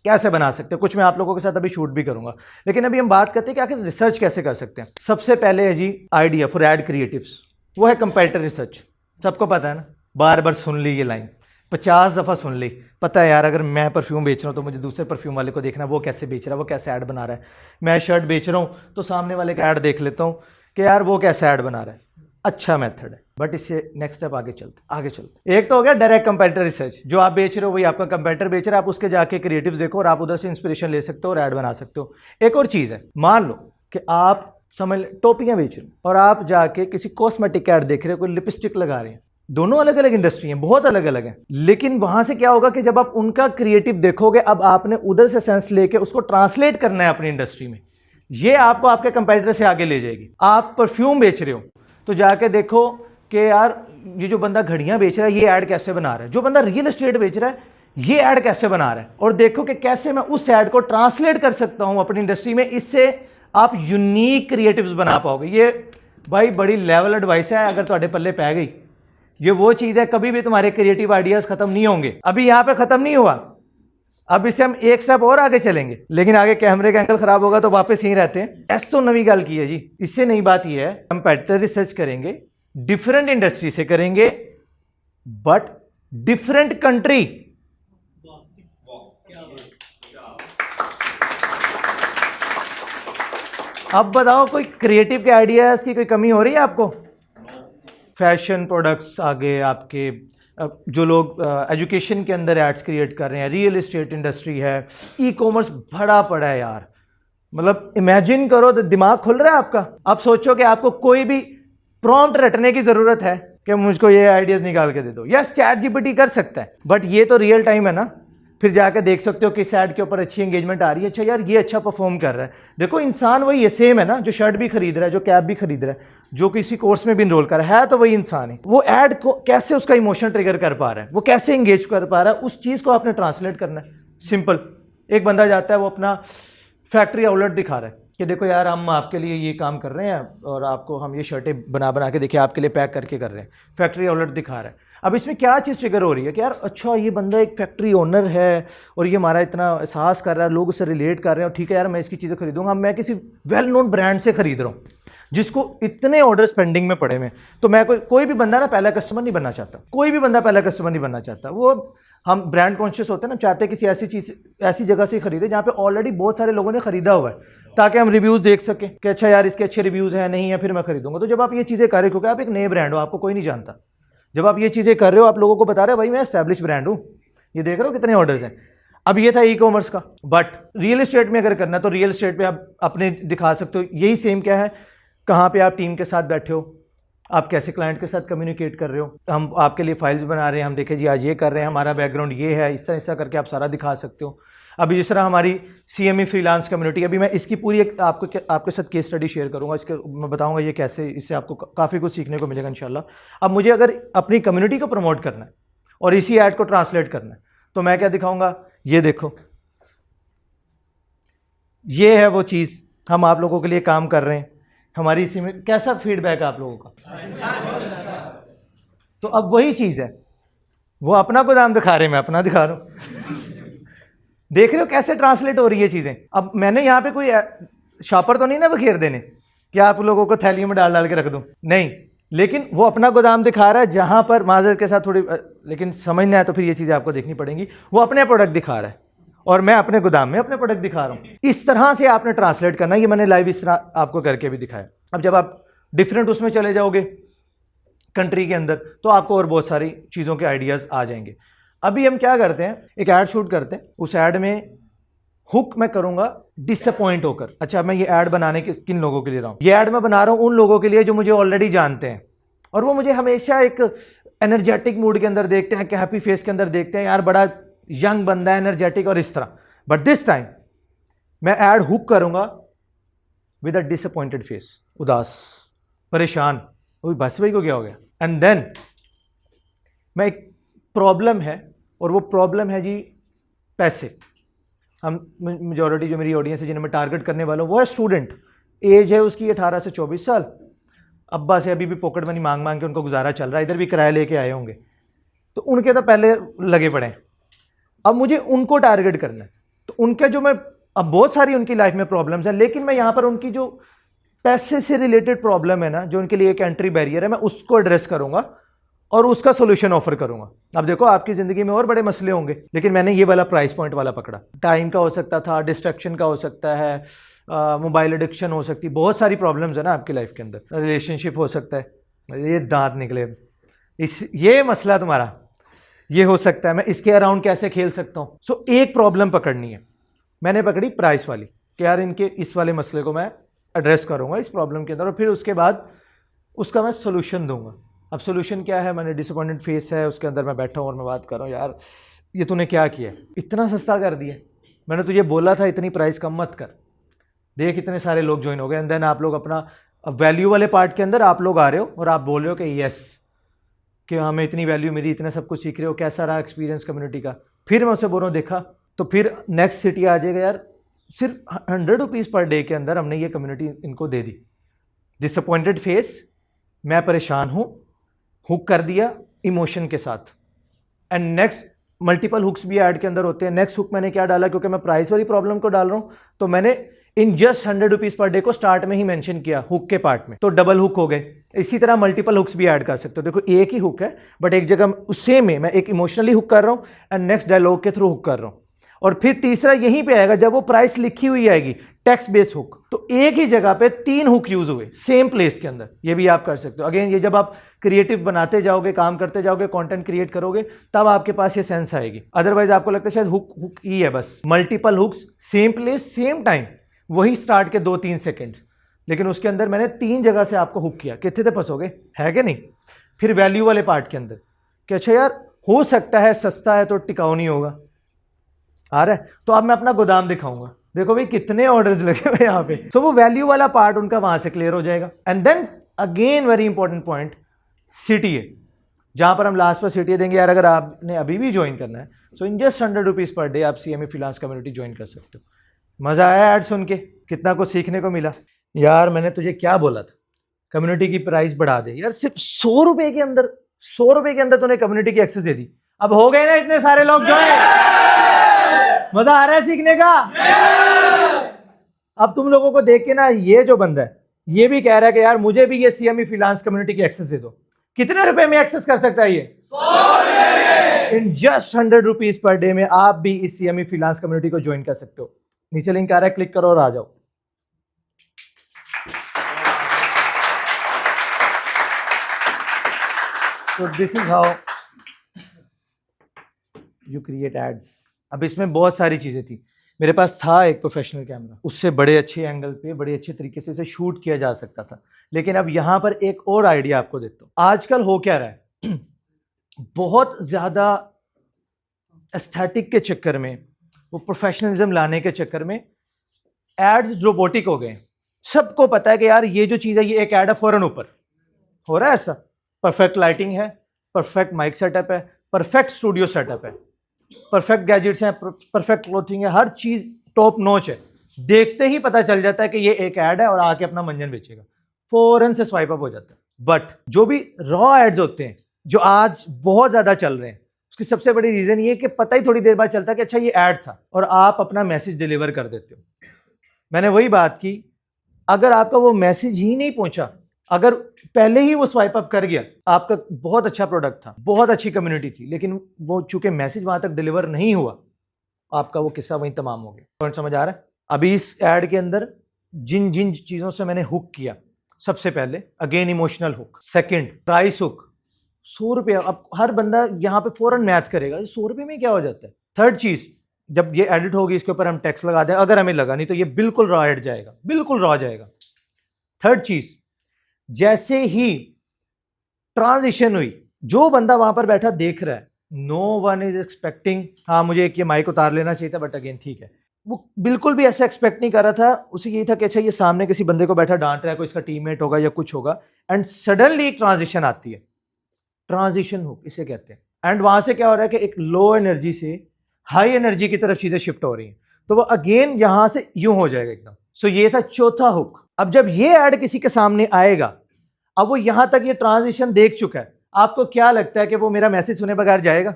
B: कैसे बना सकते हैं। कुछ मैं आप लोगों के साथ अभी शूट भी करूंगा, लेकिन अभी हम बात करते हैं कि आखिर रिसर्च कैसे कर सकते हैं। सबसे पहले है जी आइडिया फॉर एड क्रिएटिव्स, वो है कंपैरेटिव रिसर्च। सबको पता है ना, बार बार सुन ली ये लाइन, 50 दफ़ा सुन ली। पता है यार, अगर मैं परफ्यूम बेच रहा हूँ तो मुझे दूसरे परफ्यूम वाले को देखना वो कैसे बेच रहा है, वो कैसे ऐड बना रहा है। मैं शर्ट बेच रहा हूँ तो सामने वाले का ऐड देख लेता हूँ कि यार वो कैसे ऐड बना रहा है। अच्छा मेथड है, बट इससे नेक्स्ट स्टेप आगे चलते। एक तो हो गया डायरेक्ट कंपैरेटिव रिसर्च, जो आप बेच रहे हो वही आपका कंपैरेटर बेच रहा है, आप उसके जाके क्रिएटिव्स देखो और आप उधर से इंस्पिरेशन ले सकते हो और ऐड बना सकते हो। एक और चीज़ है, मान लो कि आप समझ टोपियाँ बेच रहे हो और आप जाके किसी कॉस्मेटिक ऐड देख रहे हो, कोई लिपस्टिक लगा रहे हैं। दोनों अलग अलग इंडस्ट्री हैं, बहुत अलग अलग हैं, लेकिन वहां से क्या होगा कि जब आप उनका क्रिएटिव देखोगे, अब आपने उधर से सेंस लेके उसको ट्रांसलेट करना है अपनी इंडस्ट्री में, ये आपको आपके कंपैरेटर से आगे ले जाएगी। आप परफ्यूम बेच रहे हो तो जाके देखो कि यार ये जो बंदा घड़ियां बेच रहा है ये ऐड कैसे बना रहा है, जो बंदा रियल एस्टेट बेच रहा है ये ऐड कैसे बना रहा है, और देखो कि कैसे मैं उस ऐड को ट्रांसलेट कर सकता हूं अपनी इंडस्ट्री में। इससे आप यूनिक क्रिएटिव्स बना पाओगे। ये भाई बड़ी लेवल एडवाइस है, अगर तुम्हारे पल्ले पै गई ये वो चीज़ है, कभी भी तुम्हारे क्रिएटिव आइडियाज़ खत्म नहीं होंगे। अभी यहाँ पे खत्म नहीं हुआ, अब इससे हम एक स्टेप और आगे चलेंगे, लेकिन आगे कैमरे का एंगल खराब होगा तो वापस यहीं रहते हैं। ऐसा तो नई गल की है जी, इससे नई बात ये है कंपैरेटिव रिसर्च करेंगे, डिफरेंट इंडस्ट्री से करेंगे बट डिफरेंट कंट्री। अब बताओ कोई क्रिएटिव के आइडियाज की कोई कमी हो रही है आपको? फैशन प्रोडक्ट्स आ गए आपके, जो लोग एजुकेशन के अंदर एड्स क्रिएट कर रहे हैं, रियल एस्टेट इंडस्ट्री है, ई कॉमर्स भरा पड़ा है यार। मतलब इमेजिन करो तो दिमाग खुल रहा है आपका। आप सोचो कि आपको कोई भी प्रॉम्प्ट रटने की ज़रूरत है कि मुझको ये आइडियाज़ निकाल के दे दो। यस, चैट जीपीटी कर सकता है, बट ये तो रियल टाइम है ना, फिर जाकर देख सकते हो किस ऐड के ऊपर अच्छी एंगेजमेंट आ रही है। अच्छा यार ये अच्छा परफॉर्म कर रहा है। देखो इंसान वही है, सेम है ना, जो शर्ट भी खरीद रहा है, जो कैप भी खरीद रहा है, जो किसी कोर्स में भी इनरोल कर रहा है तो वही इंसान है। वो ऐड को कैसे उसका इमोशन ट्रिगर कर पा रहा है, वो कैसे एंगेज कर पा रहा है, उस चीज़ को आपने ट्रांसलेट करना है। सिंपल, एक बंदा जाता है वो अपना फैक्ट्री आउटलेट दिखा रहा है कि देखो यार हम आपके लिए ये काम कर रहे हैं और आपको हम ये शर्टें बना के देखिए आपके लिए पैक करके कर रहे हैं। फैक्ट्री आउटलेट दिखा रहा है। अब इसमें क्या चीज़ ट्रिगर हो रही है कि यार अच्छा ये बंदा एक फैक्ट्री ओनर है और ये हमारा इतना एहसास कर रहा है, लोग उससे रिलेट कर रहे हैं, और ठीक है यार मैं इसकी चीज़ें खरीदूंगा। मैं किसी वेल नोन ब्रांड से खरीद रहा हूँ जिसको इतने ऑर्डर पेंडिंग में पड़े हुए, तो मैं कोई भी बंदा ना पहला कस्टमर नहीं बनना चाहता, कोई भी बंदा पहला कस्टमर नहीं बनना चाहता। वो हम ब्रांड कॉन्शियस होते हैं ना, चाहते हैं किसी ऐसी चीज़ ऐसी जगह से खरीदे जहाँ पे ऑलरेडी बहुत सारे लोगों ने खरीदा हुआ है, ताकि हम रिव्यूज़ देख सकें कि अच्छा यार इसके अच्छे रिव्यूज़ हैं नहीं है, फिर मैं खरीदूंगा। तो जब आप ये चीज़ें कर रहे हो, क्योंकि आप एक नए ब्रांड हो, आपको कोई नहीं जानता, जब आप ये चीज़ें कर रहे हो आप लोगों को बता रहे हो भाई मैं एस्टैब्लिश ब्रांड हूँ, ये देख रहे हो कितने ऑर्डर्स हैं। अब ये था ई कॉमर्स का, बट रियल एस्टेट में अगर करना है तो रियल एस्टेट पे आप अपने दिखा सकते हो। यही सेम क्या है, कहाँ पे आप टीम के साथ बैठे हो, आप कैसे क्लाइंट के साथ कम्युनिकेट कर रहे हो, हम आपके लिए फाइल्स बना रहे हैं, हम देखें जी आज ये कर रहे हैं, हमारा बैकग्राउंड ये है, इस तरह करके आप सारा दिखा सकते हो। अभी जिस तरह हमारी CME फ्रीलांस कम्युनिटी, अभी मैं इसकी पूरी एक आपके साथ केस स्टडी शेयर करूंगा, इसके मैं बताऊंगा ये कैसे, इससे आपको काफ़ी कुछ सीखने को मिलेगा इंशाल्लाह। अब मुझे अगर अपनी कम्युनिटी को प्रमोट करना है और इसी ऐड को ट्रांसलेट करना है तो मैं क्या दिखाऊंगा, ये देखो ये है वो चीज़, हम आप लोगों के लिए काम कर रहे हैं। हमारी इसी में कैसा फीडबैक है आप लोगों का? तो अब वही चीज़ है, वो अपना गोदाम दिखा रहे हैं, मैं अपना दिखा रहा हूँ। देख रहे हो कैसे ट्रांसलेट हो रही है चीज़ें। अब मैंने यहाँ पे कोई शॉपर तो नहीं ना बखेर देने कि आप लोगों को थैलियों में डाल के रख दूँ, नहीं, लेकिन वो अपना गोदाम दिखा रहा है जहाँ पर माजरत के साथ थोड़ी, लेकिन समझना है तो फिर ये चीज़ें आपको देखनी पड़ेंगी। वो अपने प्रोडक्ट दिखा रहा है और मैं अपने गोदाम में अपने प्रोडक्ट दिखा रहा हूँ। इस तरह से आपने ट्रांसलेट करना है, ये मैंने लाइव इस तरह आपको करके भी दिखाया। अब जब आप डिफरेंट उसमें चले जाओगे कंट्री के अंदर तो आपको और बहुत सारी चीज़ों के आइडियाज़ आ जाएंगे। अभी हम क्या करते हैं, एक ऐड शूट करते हैं, उस ऐड में हुक मैं करूंगा डिसअपॉइंट होकर। अच्छा मैं ये ऐड बनाने के किन लोगों के लिए रहा हूँ, ये ऐड मैं बना रहा हूँ उन लोगों के लिए जो मुझे ऑलरेडी जानते हैं और वो मुझे हमेशा एक एनर्जेटिक मूड के अंदर देखते हैं, कि हैप्पी फेस के अंदर देखते हैं, यार बड़ा यंग बंदा, एनर्जेटिक और इस तरह। बट दिस टाइम मैं ऐड हुक करूंगा विद अ डिसअपॉइंटेड फेस, उदास, परेशान, वो बस भाई को क्या हो गया। एंड देन मैं एक प्रॉब्लम है, और वो प्रॉब्लम है जी पैसे। हम मेजॉरिटी जो मेरी ऑडियंस है जिन्हें मैं टारगेट करने वाला हूँ वो है स्टूडेंट, एज है उसकी 18 से 24 साल, अब्बा से अभी भी पॉकेट मनी मांग मांग के उनको गुजारा चल रहा है, इधर भी किराया लेके आए होंगे, तो उनके तो पहले लगे पड़े हैं। अब मुझे उनको टारगेट करना है, तो उनके जो मैं, अब बहुत सारी उनकी लाइफ में प्रॉब्लम्स हैं, लेकिन मैं यहाँ पर उनकी जो पैसे से रिलेटेड प्रॉब्लम है ना, जो उनके लिए एक एंट्री बैरियर है, मैं उसको एड्रेस करूँगा और उसका सोल्यूशन ऑफर करूंगा। अब देखो आपकी ज़िंदगी में और बड़े मसले होंगे, लेकिन मैंने ये वाला प्राइस पॉइंट वाला पकड़ा। टाइम का हो सकता था, डिस्ट्रैक्शन का हो सकता है, मोबाइल एडिक्शन हो सकती है, बहुत सारी प्रॉब्लम्स है ना आपकी लाइफ के अंदर, रिलेशनशिप हो सकता है, ये दांत निकले, ये मसला तुम्हारा ये हो सकता है, मैं इसके अराउंड कैसे खेल सकता हूँ। सो एक प्रॉब्लम पकड़नी है, मैंने पकड़ी प्राइस वाली कि यार इनके इस वाले मसले को मैं एड्रेस करूँगा इस प्रॉब्लम के अंदर, और फिर उसके बाद उसका मैं सोल्यूशन दूंगा। अब सोल्यूशन क्या है, मैंने डिसअपॉइंटेड फेस है, उसके अंदर मैं बैठा हूँ और मैं बात कर रहा हूँ, यार ये तूने क्या किया, इतना सस्ता कर दिया, मैंने तुझे बोला था इतनी प्राइस कम मत कर, देख इतने सारे लोग ज्वाइन हो गए। एंड देन आप लोग अपना वैल्यू वाले पार्ट के अंदर आप लोग आ रहे हो और आप बोल रहे हो कि यस कि हमें इतनी वैल्यू मिली, इतना सब कुछ सीख रहे हो, कैसा रहा एक्सपीरियंस कम्युनिटी का। फिर मैं उससे बोल रहा हूँ देखा, तो फिर नेक्स्ट सिटी आ जाएगा, यार सिर्फ 100 रुपीज़ पर डे के अंदर हमने ये कम्युनिटी इनको दे दी। डिसअपॉइंटेड फेस, मैं परेशान हूँ, हुक कर दिया इमोशन के साथ। एंड नेक्स्ट मल्टीपल हुक्स भी ऐड के अंदर होते हैं। नेक्स्ट हुक मैंने क्या डाला, क्योंकि मैं प्राइस वाली प्रॉब्लम को डाल रहा हूं, तो मैंने इन जस्ट 100 रुपीज़ पर डे को स्टार्ट में ही मेंशन किया हुक के पार्ट में, तो डबल हुक हो गए। इसी तरह मल्टीपल हुक्स भी ऐड कर सकते हो। देखो एक ही हुक है, बट एक जगह उससे में मैं एक इमोशनली हुक कर रहा हूँ एंड नेक्स्ट डायलॉग के थ्रू हुक कर रहा हूँ। और फिर तीसरा यहीं पे आएगा जब वो प्राइस लिखी हुई आएगी, टेक्स्ट बेस्ड हुक, तो एक ही जगह पे 3 हुक यूज हुए सेम प्लेस के अंदर। ये भी आप कर सकते हो। अगेन ये जब आप क्रिएटिव बनाते जाओगे, काम करते जाओगे, कंटेंट क्रिएट करोगे, तब आपके पास ये सेंस आएगी। अदरवाइज आपको लगता है शायद हुक ही है बस। Multiple hooks, same place same time, वही स्टार्ट के 2-3 सेकेंड, लेकिन उसके अंदर मैंने 3 जगह से आपको हुक किया। कितने थे फंसोगे, है कि नहीं। फिर वैल्यू वाले पार्ट के अंदर कि अच्छा यार हो सकता है सस्ता है तो टिकाऊ नहीं होगा, आ रहा है, तो अब मैं अपना गोदाम दिखाऊंगा, देखो भाई कितने ऑर्डर्स लगे हुए यहाँ पे। सो वो वैल्यू वाला पार्ट उनका वहां से क्लियर हो जाएगा। And then again very important point, CTA, जहां पर हम लास्ट पर सीटीए देंगे। यार अगर आपने अभी भी ज्वाइन करना है, so in just 100 rupees per day आप CME फ्रीलांस कम्युनिटी ज्वाइन कर सकते हो। मजा आया ऐड सुन के, कितना कुछ सीखने को मिला। यार मैंने तुझे क्या बोला था, कम्युनिटी की प्राइस बढ़ा दे। यार सिर्फ 100 रुपए के अंदर, 100 रुपए के अंदर तूने कम्युनिटी की एक्सेस दे दी। अब हो गए ना इतने सारे लोग ज्वाइन, मजा आ रहा है सीखने का। अब तुम लोगों को देख के ना, ये जो बंदा है ये भी कह रहा है कि यार मुझे भी ये CME फ्रीलांस कम्युनिटी की एक्सेस दे दो। कितने रुपए में एक्सेस कर सकता है ये, 100 रुपए। इन जस्ट 100 रुपीज पर डे में आप भी इस CME फ्रीलांस कम्युनिटी को ज्वाइन कर सकते हो। नीचे लिंक आ रहा है, क्लिक करो और आ जाओ। तो this is how you create ads. अब इसमें बहुत सारी चीजें थी। मेरे पास था एक प्रोफेशनल कैमरा, उससे बड़े अच्छे एंगल पे बड़े अच्छे तरीके से इसे शूट किया जा सकता था। लेकिन अब यहाँ पर एक और आइडिया आपको देता हूँ। आजकल हो क्या रहा है, बहुत ज़्यादा एस्थेटिक के चक्कर में, वो प्रोफेशनलिज्म लाने के चक्कर में एड्स रोबोटिक हो गए। सबको पता है कि यार ये जो चीज़ है, ये एक एड है, फौरन ऊपर हो रहा है ऐसा। परफेक्ट लाइटिंग है, परफेक्ट माइक सेटअप है, परफेक्ट स्टूडियो सेटअप है, परफेक्ट गैजेट्स हैं, परफेक्ट क्लोथिंग है, हर चीज टॉप नॉच है। देखते ही पता चल जाता है कि ये एक ऐड है और आके अपना मंजन बेचेगा, फौरन से स्वाइप अप हो जाता है। बट जो भी रॉ एड्स होते हैं जो आज बहुत ज्यादा चल रहे हैं, उसकी सबसे बड़ी रीजन ये है कि पता ही थोड़ी देर बाद चलता है कि अच्छा ये ऐड था, और आप अपना मैसेज डिलीवर कर देते हो। मैंने वही बात की, अगर आपका वो मैसेज ही नहीं पहुंचा, अगर पहले ही वो स्वाइप अप कर गया, आपका बहुत अच्छा प्रोडक्ट था, बहुत अच्छी कम्युनिटी थी, लेकिन वो चूंकि मैसेज वहां तक डिलीवर नहीं हुआ, आपका वो किस्सा वहीं तमाम हो गया। पॉइंट समझ आ रहा है। अभी इस ऐड के अंदर जिन जिन चीजों से मैंने हुक किया, सबसे पहले again emotional hook, second price hook, 100 रुपये। अब हर बंदा यहाँ पे फौरन मैथ करेगा, 100 रुपये में क्या हो जाता है। थर्ड चीज, जब ये एडिट होगी इसके ऊपर हम टैक्स लगा दें, अगर हमें लगा, नहीं तो ये बिल्कुल रॉ एड जाएगा, बिल्कुल रॉ जाएगा। थर्ड चीज, जैसे ही ट्रांजिशन हुई, जो बंदा वहां पर बैठा देख रहा है, नो वन इज एक्सपेक्टिंग, हाँ मुझे एक ये माइक उतार लेना चाहिए था, बट अगेन ठीक है, वो बिल्कुल भी ऐसा एक्सपेक्ट नहीं कर रहा था। उसे यही था कि अच्छा ये सामने किसी बंदे को बैठा डांट रहा है, कोई इसका टीममेट होगा या कुछ होगा, एंड सडनली एक ट्रांजिशन आती है, ट्रांजिशन हुक इसे कहते हैं, एंड वहां से क्या हो रहा है कि एक लो एनर्जी से हाई एनर्जी की तरफ चीजें शिफ्ट हो रही हैं, तो वो अगेन यहां से यूं हो जाएगा एकदम। सो ये था चौथा हुक। अब जब ये ऐड किसी के सामने आएगा, अब वो यहां तक ये ट्रांजिशन देख चुका है, आपको क्या लगता है कि वो मेरा मैसेज सुने बगैर जाएगा?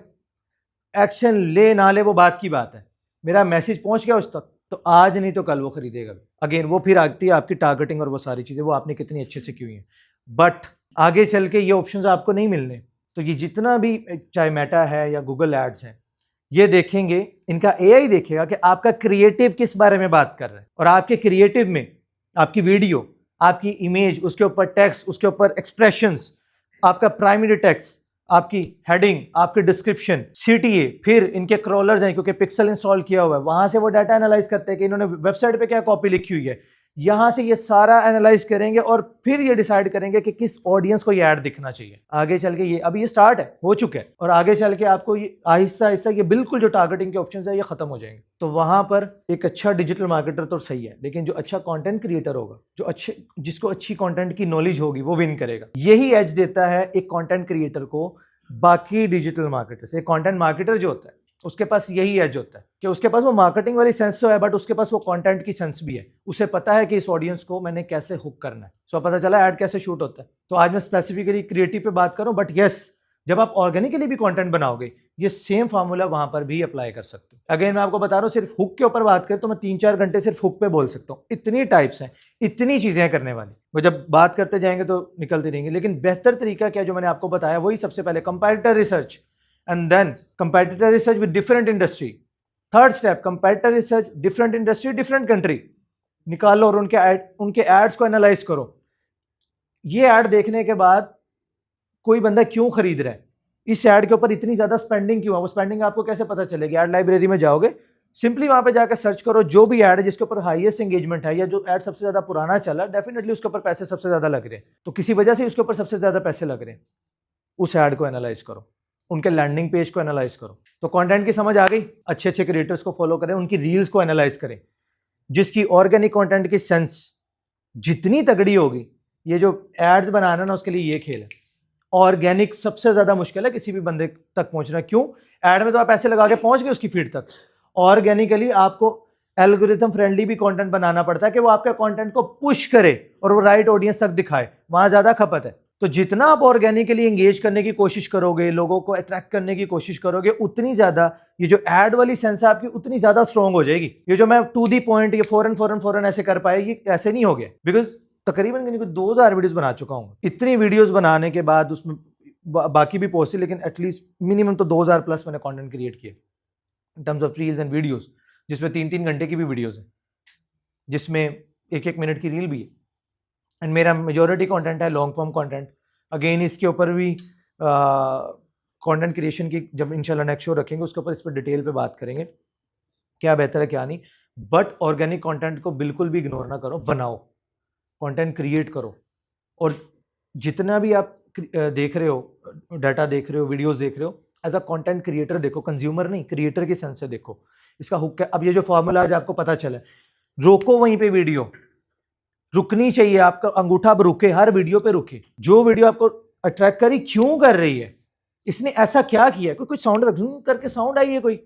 B: एक्शन ले ना ले वो बात की बात है, मेरा मैसेज पहुंच गया उस तक, तो आज नहीं तो कल वो खरीदेगा। अगेन वो फिर आती है आपकी टारगेटिंग और वो सारी चीजें, वो आपने कितनी अच्छे से की हुई हैं, बट आगे चल के ये ऑप्शंस आपको नहीं मिलने। तो ये जितना भी चाहे मेटा है या गूगल एड्स हैं, ये देखेंगे, इनका एआई देखेगा कि आपका क्रिएटिव किस बारे में बात कर रहा है, और आपके क्रिएटिव में आपकी वीडियो, आपकी इमेज, उसके ऊपर टेक्स्ट, उसके ऊपर एक्सप्रेशंस, आपका प्राइमरी टेक्स्ट, आपकी हेडिंग, आपके डिस्क्रिप्शन, सीटीए, फिर इनके क्रॉलर्स हैं क्योंकि पिक्सल इंस्टॉल किया हुआ है, वहां से वो डाटा एनालाइज करते हैं कि इन्होंने वेबसाइट पे क्या कॉपी लिखी हुई है, यहां से ये सारा एनालाइज करेंगे और फिर ये डिसाइड करेंगे कि किस ऑडियंस को ये ऐड दिखना चाहिए। आगे चल के ये अभी ये स्टार्ट है, हो चुका है, और आगे चल के आपको ये आहिस्ता आहिस्ता ये बिल्कुल जो टारगेटिंग के ऑप्शंस है ये खत्म हो जाएंगे। तो वहां पर एक अच्छा डिजिटल मार्केटर तो सही है, लेकिन जो अच्छा कंटेंट क्रिएटर होगा, जो जिसको अच्छी कंटेंट की नॉलेज होगी, वो विन करेगा। यही एज देता है एक कंटेंट क्रिएटर को बाकी डिजिटल मार्केटर से। एक कंटेंट मार्केटर जो होता है उसके पास यही एज होता है कि उसके पास वो मार्केटिंग वाली सेंस तो है, बट उसके पास वो कंटेंट की सेंस भी है। उसे पता है कि इस ऑडियंस को मैंने कैसे हुक करना है। सो पता चला ऐड कैसे शूट होता है। तो आज मैं स्पेसिफिकली क्रिएटिव पे बात करूं, बट यस, जब आप ऑर्गेनिकली भी कंटेंट बनाओगे, ये सेम फार्मूला वहां पर भी अप्लाई कर सकते हो। अगेन मैं आपको बता रहा हूँ, सिर्फ हुक के ऊपर बात करें तो मैं 3-4 घंटे सिर्फ हुक पे बोल सकता हूँ। इतनी टाइप्स हैं, इतनी चीजें हैं करने वाली, वो जब बात करते जाएंगे तो निकलती रहेंगी। लेकिन बेहतर तरीका क्या जो मैंने आपको बताया, वही सबसे पहले comparator research, and then comparator research with different industry. Third step, comparator research, different industry, different country निकालो और उनके एड्स को एनालाइज करो। ये ऐड देखने के बाद कोई बंदा क्यों खरीद रहा है, इस ऐड के ऊपर इतनी ज्यादा स्पेंडिंग क्यों है, वो स्पेंडिंग आपको कैसे पता चलेगी? ऐड लाइब्रेरी में जाओगे, सिंपली वहां पे जाकर सर्च करो जो भी ऐड है जिसके ऊपर हाईएस्ट एंगेजमेंट है, या जो ऐड सबसे ज्यादा पुराना चला, डेफिनेटली उसके ऊपर पैसे सबसे ज्यादा लग रहे हैं, तो किसी वजह से उसके ऊपर सबसे ज्यादा पैसे लग रहे हैं। उस ऐड को एनालाइज करो, उनके लैंडिंग पेज को एनालाइज करो। तो कंटेंट की समझ आ गई, अच्छे अच्छे क्रिएटर्स को फॉलो करें, उनकी रील्स को एनालाइज करें, जिसकी ऑर्गेनिक कंटेंट की सेंस जितनी तगड़ी होगी, ये जो एड्स बनाना ना उसके लिए ये खेल है। ऑर्गेनिक सबसे ज्यादा मुश्किल है किसी भी बंदे तक पहुंचना। क्यों? ऐड में तो आप पैसे लगा के पहुंच गए उसकी फीड तक। ऑर्गेनिकली आपको एल्गोरिथम फ्रेंडली भी कंटेंट बनाना पड़ता है कि वो आपके कंटेंट को पुश करे और वो राइट ऑडियंस तक दिखाए, वहां ज्यादा खपत है। तो जितना आप ऑर्गेनिकली एंगेज करने की कोशिश करोगे, लोगों को अट्रैक्ट करने की कोशिश करोगे, उतनी ज्यादा ये जो ऐड वाली सेंस है आपकी उतनी ज्यादा स्ट्रॉन्ग हो जाएगी। ये जो मैं टू दी पॉइंट, ये फौरन ऐसे कर पाएगी, ऐसे नहीं हो गया। बिकॉज तकरीबन 2000 वीडियोस बना चुका हूँ। इतनी वीडियोस बनाने के बाद उसमें बाकी भी पोस्ट, लेकिन एटलीस्ट मिनिमम तो 2000 प्लस मैंने कंटेंट क्रिएट किए in terms of reels and videos, जिसमें 3-3 घंटे की भी वीडियोस हैं, जिसमें 1-1 मिनट की रील भी है। एंड मेरा मेजोरिटी कंटेंट है लॉन्ग फॉर्म कंटेंट। अगेन इसके ऊपर भी कंटेंट क्रिएशन की जब इंशाल्लाह नेक्स्ट शो रखेंगे उसके ऊपर इस पर डिटेल पे बात करेंगे, क्या बेहतर है क्या नहीं। बट ऑर्गेनिक कंटेंट को बिल्कुल भी इग्नोर ना करो, बनाओ, कंटेंट क्रिएट करो। और जितना भी आप देख रहे हो, डाटा देख रहे हो, वीडियोस देख रहे हो, एज अ कंटेंट क्रिएटर देखो, कंज्यूमर नहीं, क्रिएटर के सेंस से देखो। इसका हुक है। अब ये जो फॉर्मूला आज आपको पता चला, रोको वहीं पे वीडियो, रुकनी चाहिए, आपका अंगूठा अब रुके, हर वीडियो पे रुके। जो वीडियो आपको अट्रैक्ट करी, क्यों कर रही है, इसने ऐसा क्या किया, कोई साउंड करके साउंड आई है कोई,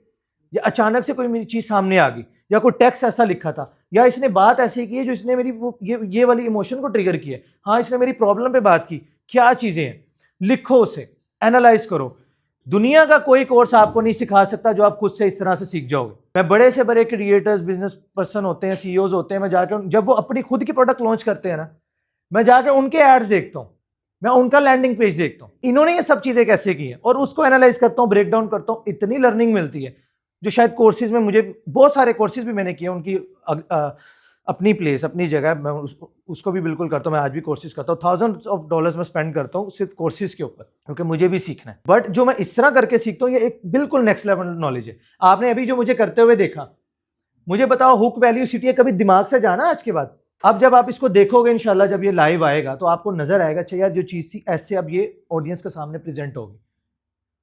B: या अचानक से कोई मेरी चीज सामने आ गई, या कोई टेक्स्ट ऐसा लिखा था, या इसने बात ऐसी की है जो इसने मेरी वो ये वाली इमोशन को ट्रिगर किया, हाँ इसने मेरी प्रॉब्लम पे बात की, क्या चीजें हैं, लिखो उसे, एनालाइज करो। दुनिया का कोई कोर्स आपको नहीं सिखा सकता जो आप खुद से इस तरह से सीख जाओगे। मैं बड़े से बड़े क्रिएटर्स, बिजनेस पर्सन होते हैं, सीईओज होते हैं, मैं जाकर जब वो अपनी खुद की प्रोडक्ट लॉन्च करते हैं ना, मैं जाकर उनके एड्स देखता हूँ, मैं उनका लैंडिंग पेज देखता हूँ, इन्होंने ये सब चीजें कैसे की हैं, और उसको एनालाइज करता हूँ, ब्रेक डाउन करता हूँ। इतनी लर्निंग मिलती है जो शायद कोर्सेज में, मुझे बहुत सारे कोर्सेज भी मैंने किए, उनकी अपनी प्लेस, अपनी जगह, मैं उसको भी बिल्कुल करता हूँ। मैं आज भी कोर्सेज करता हूँ, $1000s of dollars मैं स्पेंड करता हूँ सिर्फ कोर्सेज के ऊपर, क्योंकि मुझे भी सीखना है। बट जो मैं इस तरह करके सीखता हूँ, ये एक बिल्कुल नेक्स्ट लेवल नॉलेज है। आपने अभी जो मुझे करते हुए देखा, मुझे बताओ हुक वैल्यू सीटी कभी दिमाग से जाना आज के बाद? अब जब आप इसको देखोगे इंशाल्लाह, जब ये लाइव आएगा तो आपको नजर आएगा, अच्छा यार जो चीज थी ऐसे अब ये ऑडियंस के सामने प्रेजेंट होगी।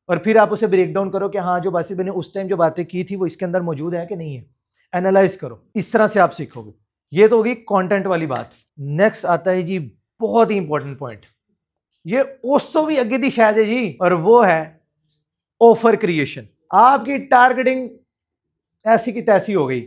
B: और फिर आप उसे ब्रेक डाउन करो कि हाँ जो बासित भाई ने उस टाइम जो बातें की थी वो इसके अंदर मौजूद है कि नहीं है, एनालाइज करो। इस तरह से आप सीखोगे। ये तो होगी कंटेंट वाली बात। नेक्स्ट आता है जी बहुत ही इंपॉर्टेंट पॉइंट, ये उससे भी आगे दी शायद है जी, और वो है ऑफर क्रिएशन। आपकी टारगेटिंग ऐसी की तैसी हो गई।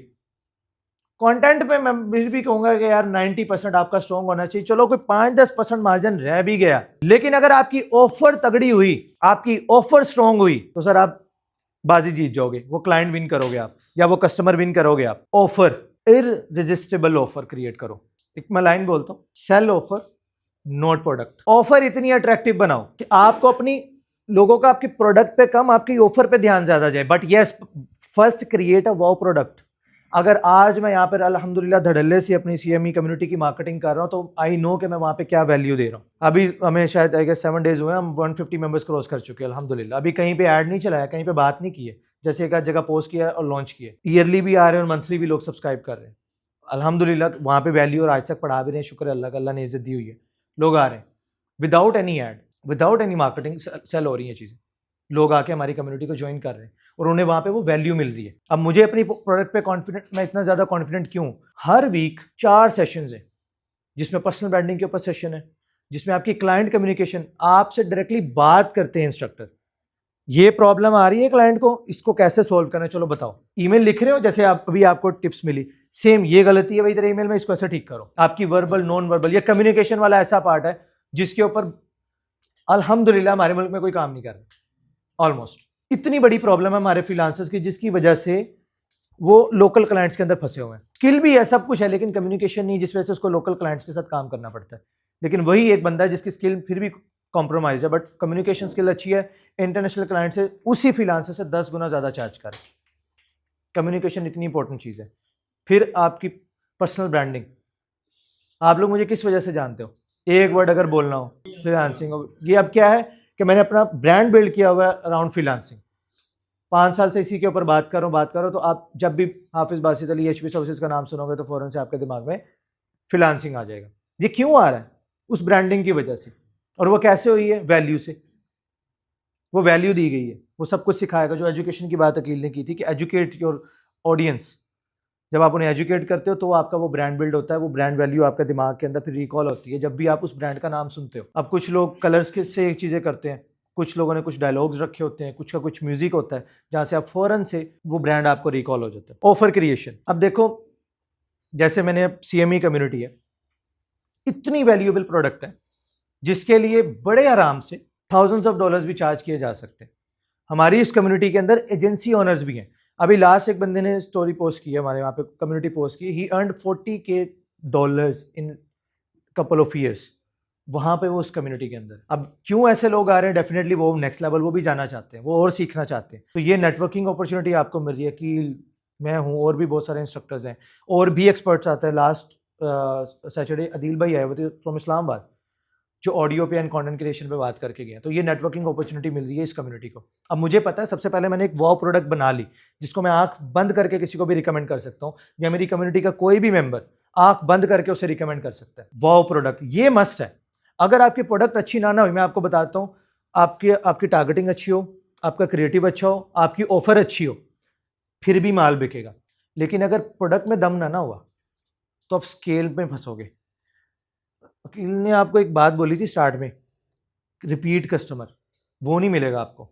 B: कंटेंट पे मैं भी कहूंगा कि यार 90% आपका स्ट्रॉन्ग होना चाहिए। चलो कोई 5-10% मार्जिन रह भी गया, लेकिन अगर आपकी ऑफर तगड़ी हुई, आपकी ऑफर स्ट्रॉन्ग हुई, तो सर आप बाजी जीत जाओगे। वो क्लाइंट विन करोगे आप, या वो कस्टमर विन करोगे आप। ऑफर, इररेजिस्टिबल ऑफर क्रिएट करो। एक मैं लाइन बोलता हूं, cell offer not product. Offer इतनी अट्रैक्टिव बनाओ कि आपको अपनी लोगों का आपकी प्रोडक्ट पे कम, आपकी ऑफर पे ध्यान ज्यादा जाए। But yes, first create a wow product. अगर आज मैं यहाँ पर अल्हम्दुलिल्लाह धड़ल्ले से अपनी CME कम्युनिटी की मार्केटिंग कर रहा हूँ, तो आई नो कि मैं वहाँ पे क्या वैल्यू दे रहा हूँ। अभी हमें शायद आई गेस 7 डेज हुए, हम 150 मेंबर्स क्रॉस कर चुके हैं अल्हम्दुलिल्लाह। अभी कहीं पे ऐड नहीं चलाया, कहीं पे बात नहीं की है, जैसे एक आध जगह पोस्ट किया और लॉन्च किया। ईयरली भी आ रहे हैं और मंथली भी लोग सब्सक्राइब कर रहे हैं अल्हम्दुलिल्लाह। वहाँ पे वैल्यू और आज तक पढ़ा भी रहे हैं, शुक्र है अल्लाह का, अल्लाह ने इज्जत दी हुई है। लोग आ रहे हैं without any ad, without any marketing, sale हो रही है चीज़ें। लोग आके हमारी कम्युनिटी को ज्वाइन कर रहे हैं और उन्हें वहाँ पे वो वैल्यू मिल रही है। अब मुझे अपनी प्रोडक्ट पे कॉन्फिडेंट, मैं इतना ज़्यादा कॉन्फिडेंट क्यों? हर वीक 4 सेशंस हैं, जिसमें पर्सनल ब्रांडिंग के ऊपर सेशन है, जिसमें आपकी क्लाइंट कम्युनिकेशन, आपसे डायरेक्टली बात करते हैं इंस्ट्रक्टर। ये प्रॉब्लम आ रही है क्लाइंट को, इसको कैसे सोल्व करना है, चलो बताओ। ईमेल लिख रहे हो, जैसे आप अभी आपको टिप्स मिली, सेम ये गलती है भाई तेरे ईमेल में, इसको ऐसे ठीक करो। आपकी वर्बल, नॉन वर्बल, ये कम्युनिकेशन वाला ऐसा पार्ट है जिसके ऊपर अल्हम्दुलिल्लाह हमारे मुल्क में कोई काम नहीं कर रहा। ऑलमोस्ट इतनी बड़ी प्रॉब्लम है हमारे फ्रीलांसर्स की, जिसकी वजह से वो लोकल क्लाइंट्स के अंदर फंसे हुए हैं। स्किल भी है, सब कुछ है, लेकिन कम्युनिकेशन नहीं, जिस वजह से उसको लोकल क्लाइंट्स के साथ काम करना पड़ता है। लेकिन वही एक बंदा है जिसकी स्किल फिर भी कॉम्प्रोमाइज है, बट कम्युनिकेशन स्किल अच्छी है, इंटरनेशनल क्लाइंट से उसी फ्रीलांसर से 10 गुना ज़्यादा चार्ज करे। कम्युनिकेशन इतनी इंपॉर्टेंट चीज़ है। फिर आपकी पर्सनल ब्रांडिंग। आप लोग मुझे किस वजह से जानते हो? एक वर्ड अगर बोलना हो, फ्रीलांसिंग। ये अब क्या है कि मैंने अपना ब्रांड बिल्ड किया हुआ है अराउंड फ्रीलांसिंग। 5 साल से इसी के ऊपर बात करो, तो आप जब भी हाफिज बासित अली HP सर्विसेज का नाम सुनोगे तो फ़ौरन से आपके दिमाग में फ्रीलांसिंग आ जाएगा। ये क्यों आ रहा है? उस ब्रांडिंग की वजह से। और वो कैसे हुई है? वैल्यू से। वो वैल्यू दी गई है, वो सब कुछ सिखाएगा। जो एजुकेशन की बात अकील ने की थी कि एजुकेट योर ऑडियंस, जब आप उन्हें एजुकेट करते हो तो आपका वो ब्रांड बिल्ड होता है, वो ब्रांड वैल्यू आपके दिमाग के अंदर फिर रिकॉल होती है जब भी आप उस ब्रांड का नाम सुनते हो। अब कुछ लोग कलर्स से एक चीज़ें करते हैं, कुछ लोगों ने कुछ डायलॉग्स रखे होते हैं, कुछ का कुछ म्यूजिक होता है, जहाँ से आप फ़ौरन से वो ब्रांड आपको रिकॉल हो जाता है। Offer creation. अब देखो, जैसे मैंने CME कम्युनिटी है, इतनी वैल्यूएबल प्रोडक्ट है जिसके लिए बड़े आराम से थाउजेंड्स ऑफ डॉलर्स भी चार्ज किए जा सकते हैं। हमारी इस कम्युनिटी के अंदर एजेंसी ओनर्स भी हैं। अभी लास्ट एक बंदे ने स्टोरी पोस्ट की है, हमारे वहाँ पे कम्युनिटी पोस्ट की, he earned $40K in couple of years, वहाँ पे वो उस कम्युनिटी के अंदर। अब क्यों ऐसे लोग आ रहे हैं? डेफिनेटली वो नेक्स्ट लेवल वो भी जाना चाहते हैं, वो और सीखना चाहते हैं। तो ये नेटवर्किंग अपॉर्चुनिटी आपको मिल रही है कि मैं हूँ, और भी बहुत सारे इंस्ट्रक्टर्स हैं, और भी एक्सपर्ट्स आते हैं। लास्ट सैटरडे अदील भाई आए हुए थे फ्रॉम इस्लामाबाद, जो ऑडियो पे एंड कंटेंट क्रिएशन पे बात करके गए। तो ये नेटवर्किंग अपॉर्चुनिटी मिल रही है इस कम्युनिटी को। अब मुझे पता है, सबसे पहले मैंने एक वाव प्रोडक्ट बना ली जिसको मैं आंख बंद करके किसी को भी रिकमेंड कर सकता हूँ, या मेरी कम्युनिटी का कोई भी मेंबर आंख बंद करके उसे रिकमेंड कर सकता है। वाव प्रोडक्ट ये मस्ट है। अगर आपकी प्रोडक्ट अच्छी ना हुई, मैं आपको बताता हूँ, आपकी टारगेटिंग अच्छी हो, आपका क्रिएटिव अच्छा हो, आपकी ऑफर अच्छी हो, फिर भी माल बिकेगा। लेकिन अगर प्रोडक्ट में दम ना हुआ तो आप स्केल में फंसोगे। अकील ने आपको एक बात बोली थी स्टार्ट में, रिपीट कस्टमर, वो नहीं मिलेगा आपको।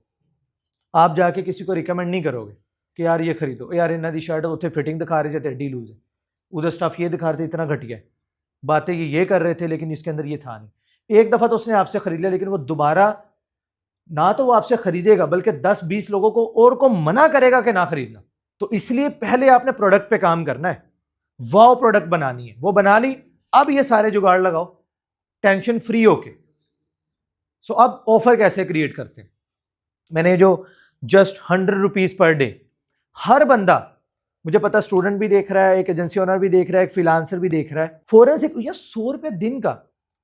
B: आप जाके किसी को रिकमेंड नहीं करोगे कि यार ये खरीदो, यार इन्ना दी शर्ट उत्थे फिटिंग दिखा रहे थे टेडी लूज है, उधर स्टफ ये दिखा रहे थे इतना घटिया है, बातें ये कर रहे थे लेकिन इसके अंदर ये था नहीं। एक दफ़ा तो उसने आपसे खरीद लिया, लेकिन वो दोबारा ना तो वो आपसे खरीदेगा, बल्कि 10-20 लोगों को और को मना करेगा कि ना खरीदना। तो इसलिए पहले आपने प्रोडक्ट पे काम करना है, वाव प्रोडक्ट बनानी है, वो बना ली। अब ये सारे जुगाड़ लगाओ टेंशन फ्री होके। सो अब ऑफर कैसे क्रिएट करते हैं? मैंने जो जस्ट 100 रुपीज पर डे, हर बंदा, मुझे पता स्टूडेंट भी देख रहा है, एक एजेंसी ओनर भी देख रहा है, एक फ्रीलांसर भी देख रहा है, फौरन से यार 100 रुपये दिन का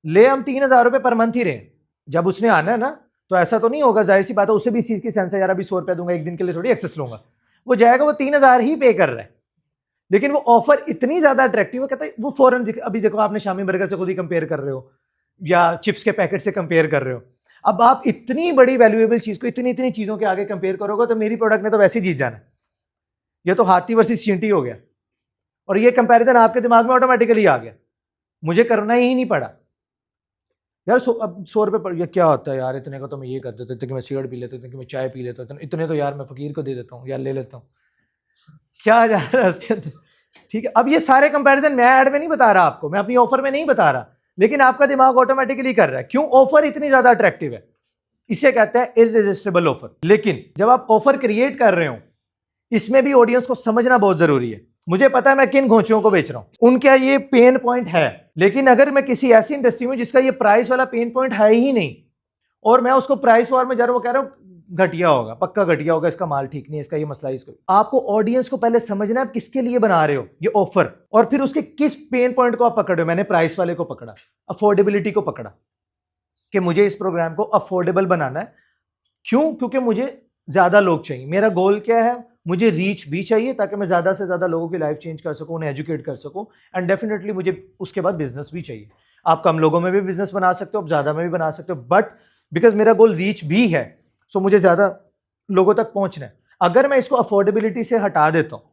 B: ले, हम 3000 रुपये पर मंथ ही रहे। जब उसने आना है ना, तो ऐसा तो नहीं होगा, जाहिर सी बात है उसे भी इस चीज की सेंस है, यार अभी 100 रुपया दूंगा, एक दिन के लिए थोड़ी एक्सेस लूंगा। वो जाएगा, वो 3000 ही पे कर रहा है, लेकिन वो ऑफर इतनी ज्यादा अट्रैक्टिव है, कहता है वो फौरन। अभी देखो, आपने शामी बर्गर से खुद ही कंपेयर कर रहे हो, या चिप्स के पैकेट से कंपेयर कर रहे हो। अब आप इतनी बड़ी वैल्यूएबल चीज को इतनी इतनी चीजों के आगे कंपेयर करोगे तो मेरी प्रोडक्ट ने तो वैसे ही जीत जाना है। ये तो हाथी वर्सेस चींटी हो गया, और ये कंपैरिजन आपके दिमाग में ऑटोमेटिकली आ गया, मुझे करना ही नहीं पड़ा। यार अब 100 रुपये ये क्या होता है यार, इतने का तो मैं ये कर देता, इतने कि मैं सिगरेट पी लेता, इतने कि मैं चाय पी लेता, इतने तो यार मैं फकीर को दे देता हूँ, यार ले लेता हूँ, क्या जा रहा है उसके अंदर। ठीक है, अब ये सारे कंपैरिजन मैं ऐड में नहीं बता रहा आपको, मैं अपनी ऑफर में नहीं बता रहा, लेकिन आपका दिमाग ऑटोमेटिकली कर रहा है। क्यों? ऑफर इतनी ज्यादा अट्रैक्टिव है, इसे कहते हैं इररेजिस्टिबल ऑफर। लेकिन जब आप ऑफर क्रिएट कर रहे हो, इसमें भी ऑडियंस को समझना बहुत जरूरी है। मुझे पता है मैं किन घोंचियों को बेच रहा हूं, उनका ये पेन पॉइंट है, लेकिन अगर मैं किसी ऐसी इंडस्ट्री में जिसका ये प्राइस वाला पेन पॉइंट है ही नहीं, और मैं उसको प्राइस वॉर में जा रहा हूं, वो कह रहा हूं घटिया होगा, पक्का घटिया होगा, इसका माल ठीक नहीं है, इसका ये मसला है, इसको आपको ऑडियंस को पहले समझना है आप किसके लिए बना रहे हो ये ऑफर, और फिर उसके किस पेन पॉइंट को आप पकड़ रहे हो। मैंने प्राइस वाले को पकड़ा, अफोर्डेबिलिटी को पकड़ा, कि मुझे इस प्रोग्राम को अफोर्डेबल बनाना है। क्यों? क्योंकि मुझे ज्यादा लोग चाहिए। मेरा गोल क्या है? मुझे रीच भी चाहिए ताकि मैं ज्यादा से ज्यादा लोगों की लाइफ चेंज कर सकूं, उन्हें एजुकेट कर सकूं, एंड डेफिनेटली मुझे उसके बाद बिजनेस भी चाहिए। आप कम लोगों में भी बिजनेस बना सकते हो, आप ज्यादा में भी बना सकते हो, बट बिकॉज मेरा गोल रीच भी है, सो मुझे ज्यादा लोगों तक पहुंचना है। अगर मैं इसको अफोर्डेबिलिटी से हटा देता हूं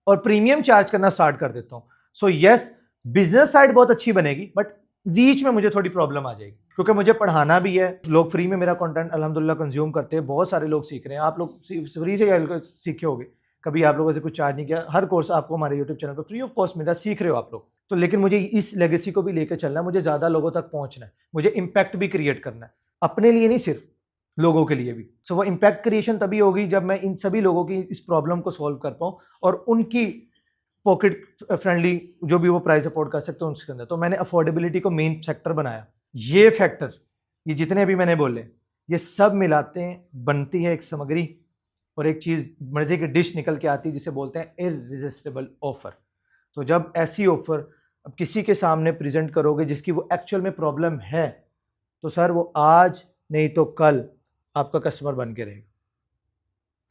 B: और प्रीमियम चार्ज करना स्टार्ट कर देता हूं, सो यस, बिजनेस साइड बहुत अच्छी बनेगी, बट रीच में मुझे थोड़ी प्रॉब्लम आ जाएगी, क्योंकि मुझे पढ़ाना भी है। लोग फ्री में मेरा कंटेंट अल्हम्दुलिल्लाह कंज्यूम करते हैं, बहुत सारे लोग सीख रहे हैं। आप लोग फ्री से सीखे होगे, कभी आप लोगों से कुछ चार्ज नहीं किया, हर कोर्स आपको हमारे यूट्यूब चैनल पर फ्री ऑफ कॉस्ट मिला, सीख रहे हो आप लोग। तो लेकिन मुझे इस लेगेसी को भी लेकर चलना है, मुझे ज़्यादा लोगों तक पहुंचना है, मुझे इम्पैक्ट भी क्रिएट करना है, अपने लिए नहीं सिर्फ, लोगों के लिए भी। सो वो इम्पैक्ट क्रिएशन तभी होगी जब मैं इन सभी लोगों की इस प्रॉब्लम को सॉल्व कर पाऊँ और उनकी पॉकेट फ्रेंडली जो भी वो प्राइस अफोर्ड कर सकते हैं उसके अंदर। तो मैंने अफोर्डेबिलिटी को मेन फैक्टर बनाया। ये फैक्टर, ये जितने भी मैंने बोले, ये सब मिलाते हैं, बनती है एक सामग्री और एक चीज़, मर्जी की डिश निकल के आती है जिसे बोलते हैं इररेजिस्टिबल ऑफर। तो जब ऐसी ऑफर अब किसी के सामने प्रेजेंट करोगे जिसकी वो एक्चुअल में प्रॉब्लम है, तो सर वो आज नहीं तो कल आपका कस्टमर बन के रहेगा।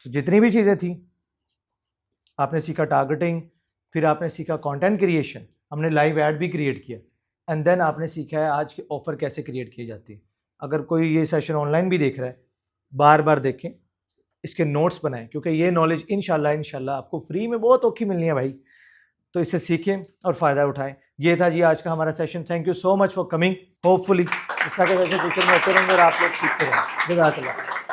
B: तो जितनी भी चीज़ें थी, आपने सीखा टारगेटिंग, फिर आपने सीखा कंटेंट क्रिएशन, हमने लाइव ऐड भी क्रिएट किया, एंड देन आपने सीखा है आज की ऑफ़र कैसे क्रिएट की जाती है। अगर कोई ये सेशन ऑनलाइन भी देख रहा है, बार बार देखें, इसके नोट्स बनाएं, क्योंकि ये नॉलेज इंशाल्लाह आपको फ्री में बहुत औखी मिलनी है भाई। तो इससे सीखें और फ़ायदा उठाएं। ये था जी आज का हमारा session. Thank you so much for coming. Hopefully इस तरह के सेशन फ्यूचर में होते रहेंगे और आप लोग सीखते रहेंगे। जज़ाकल्लाह।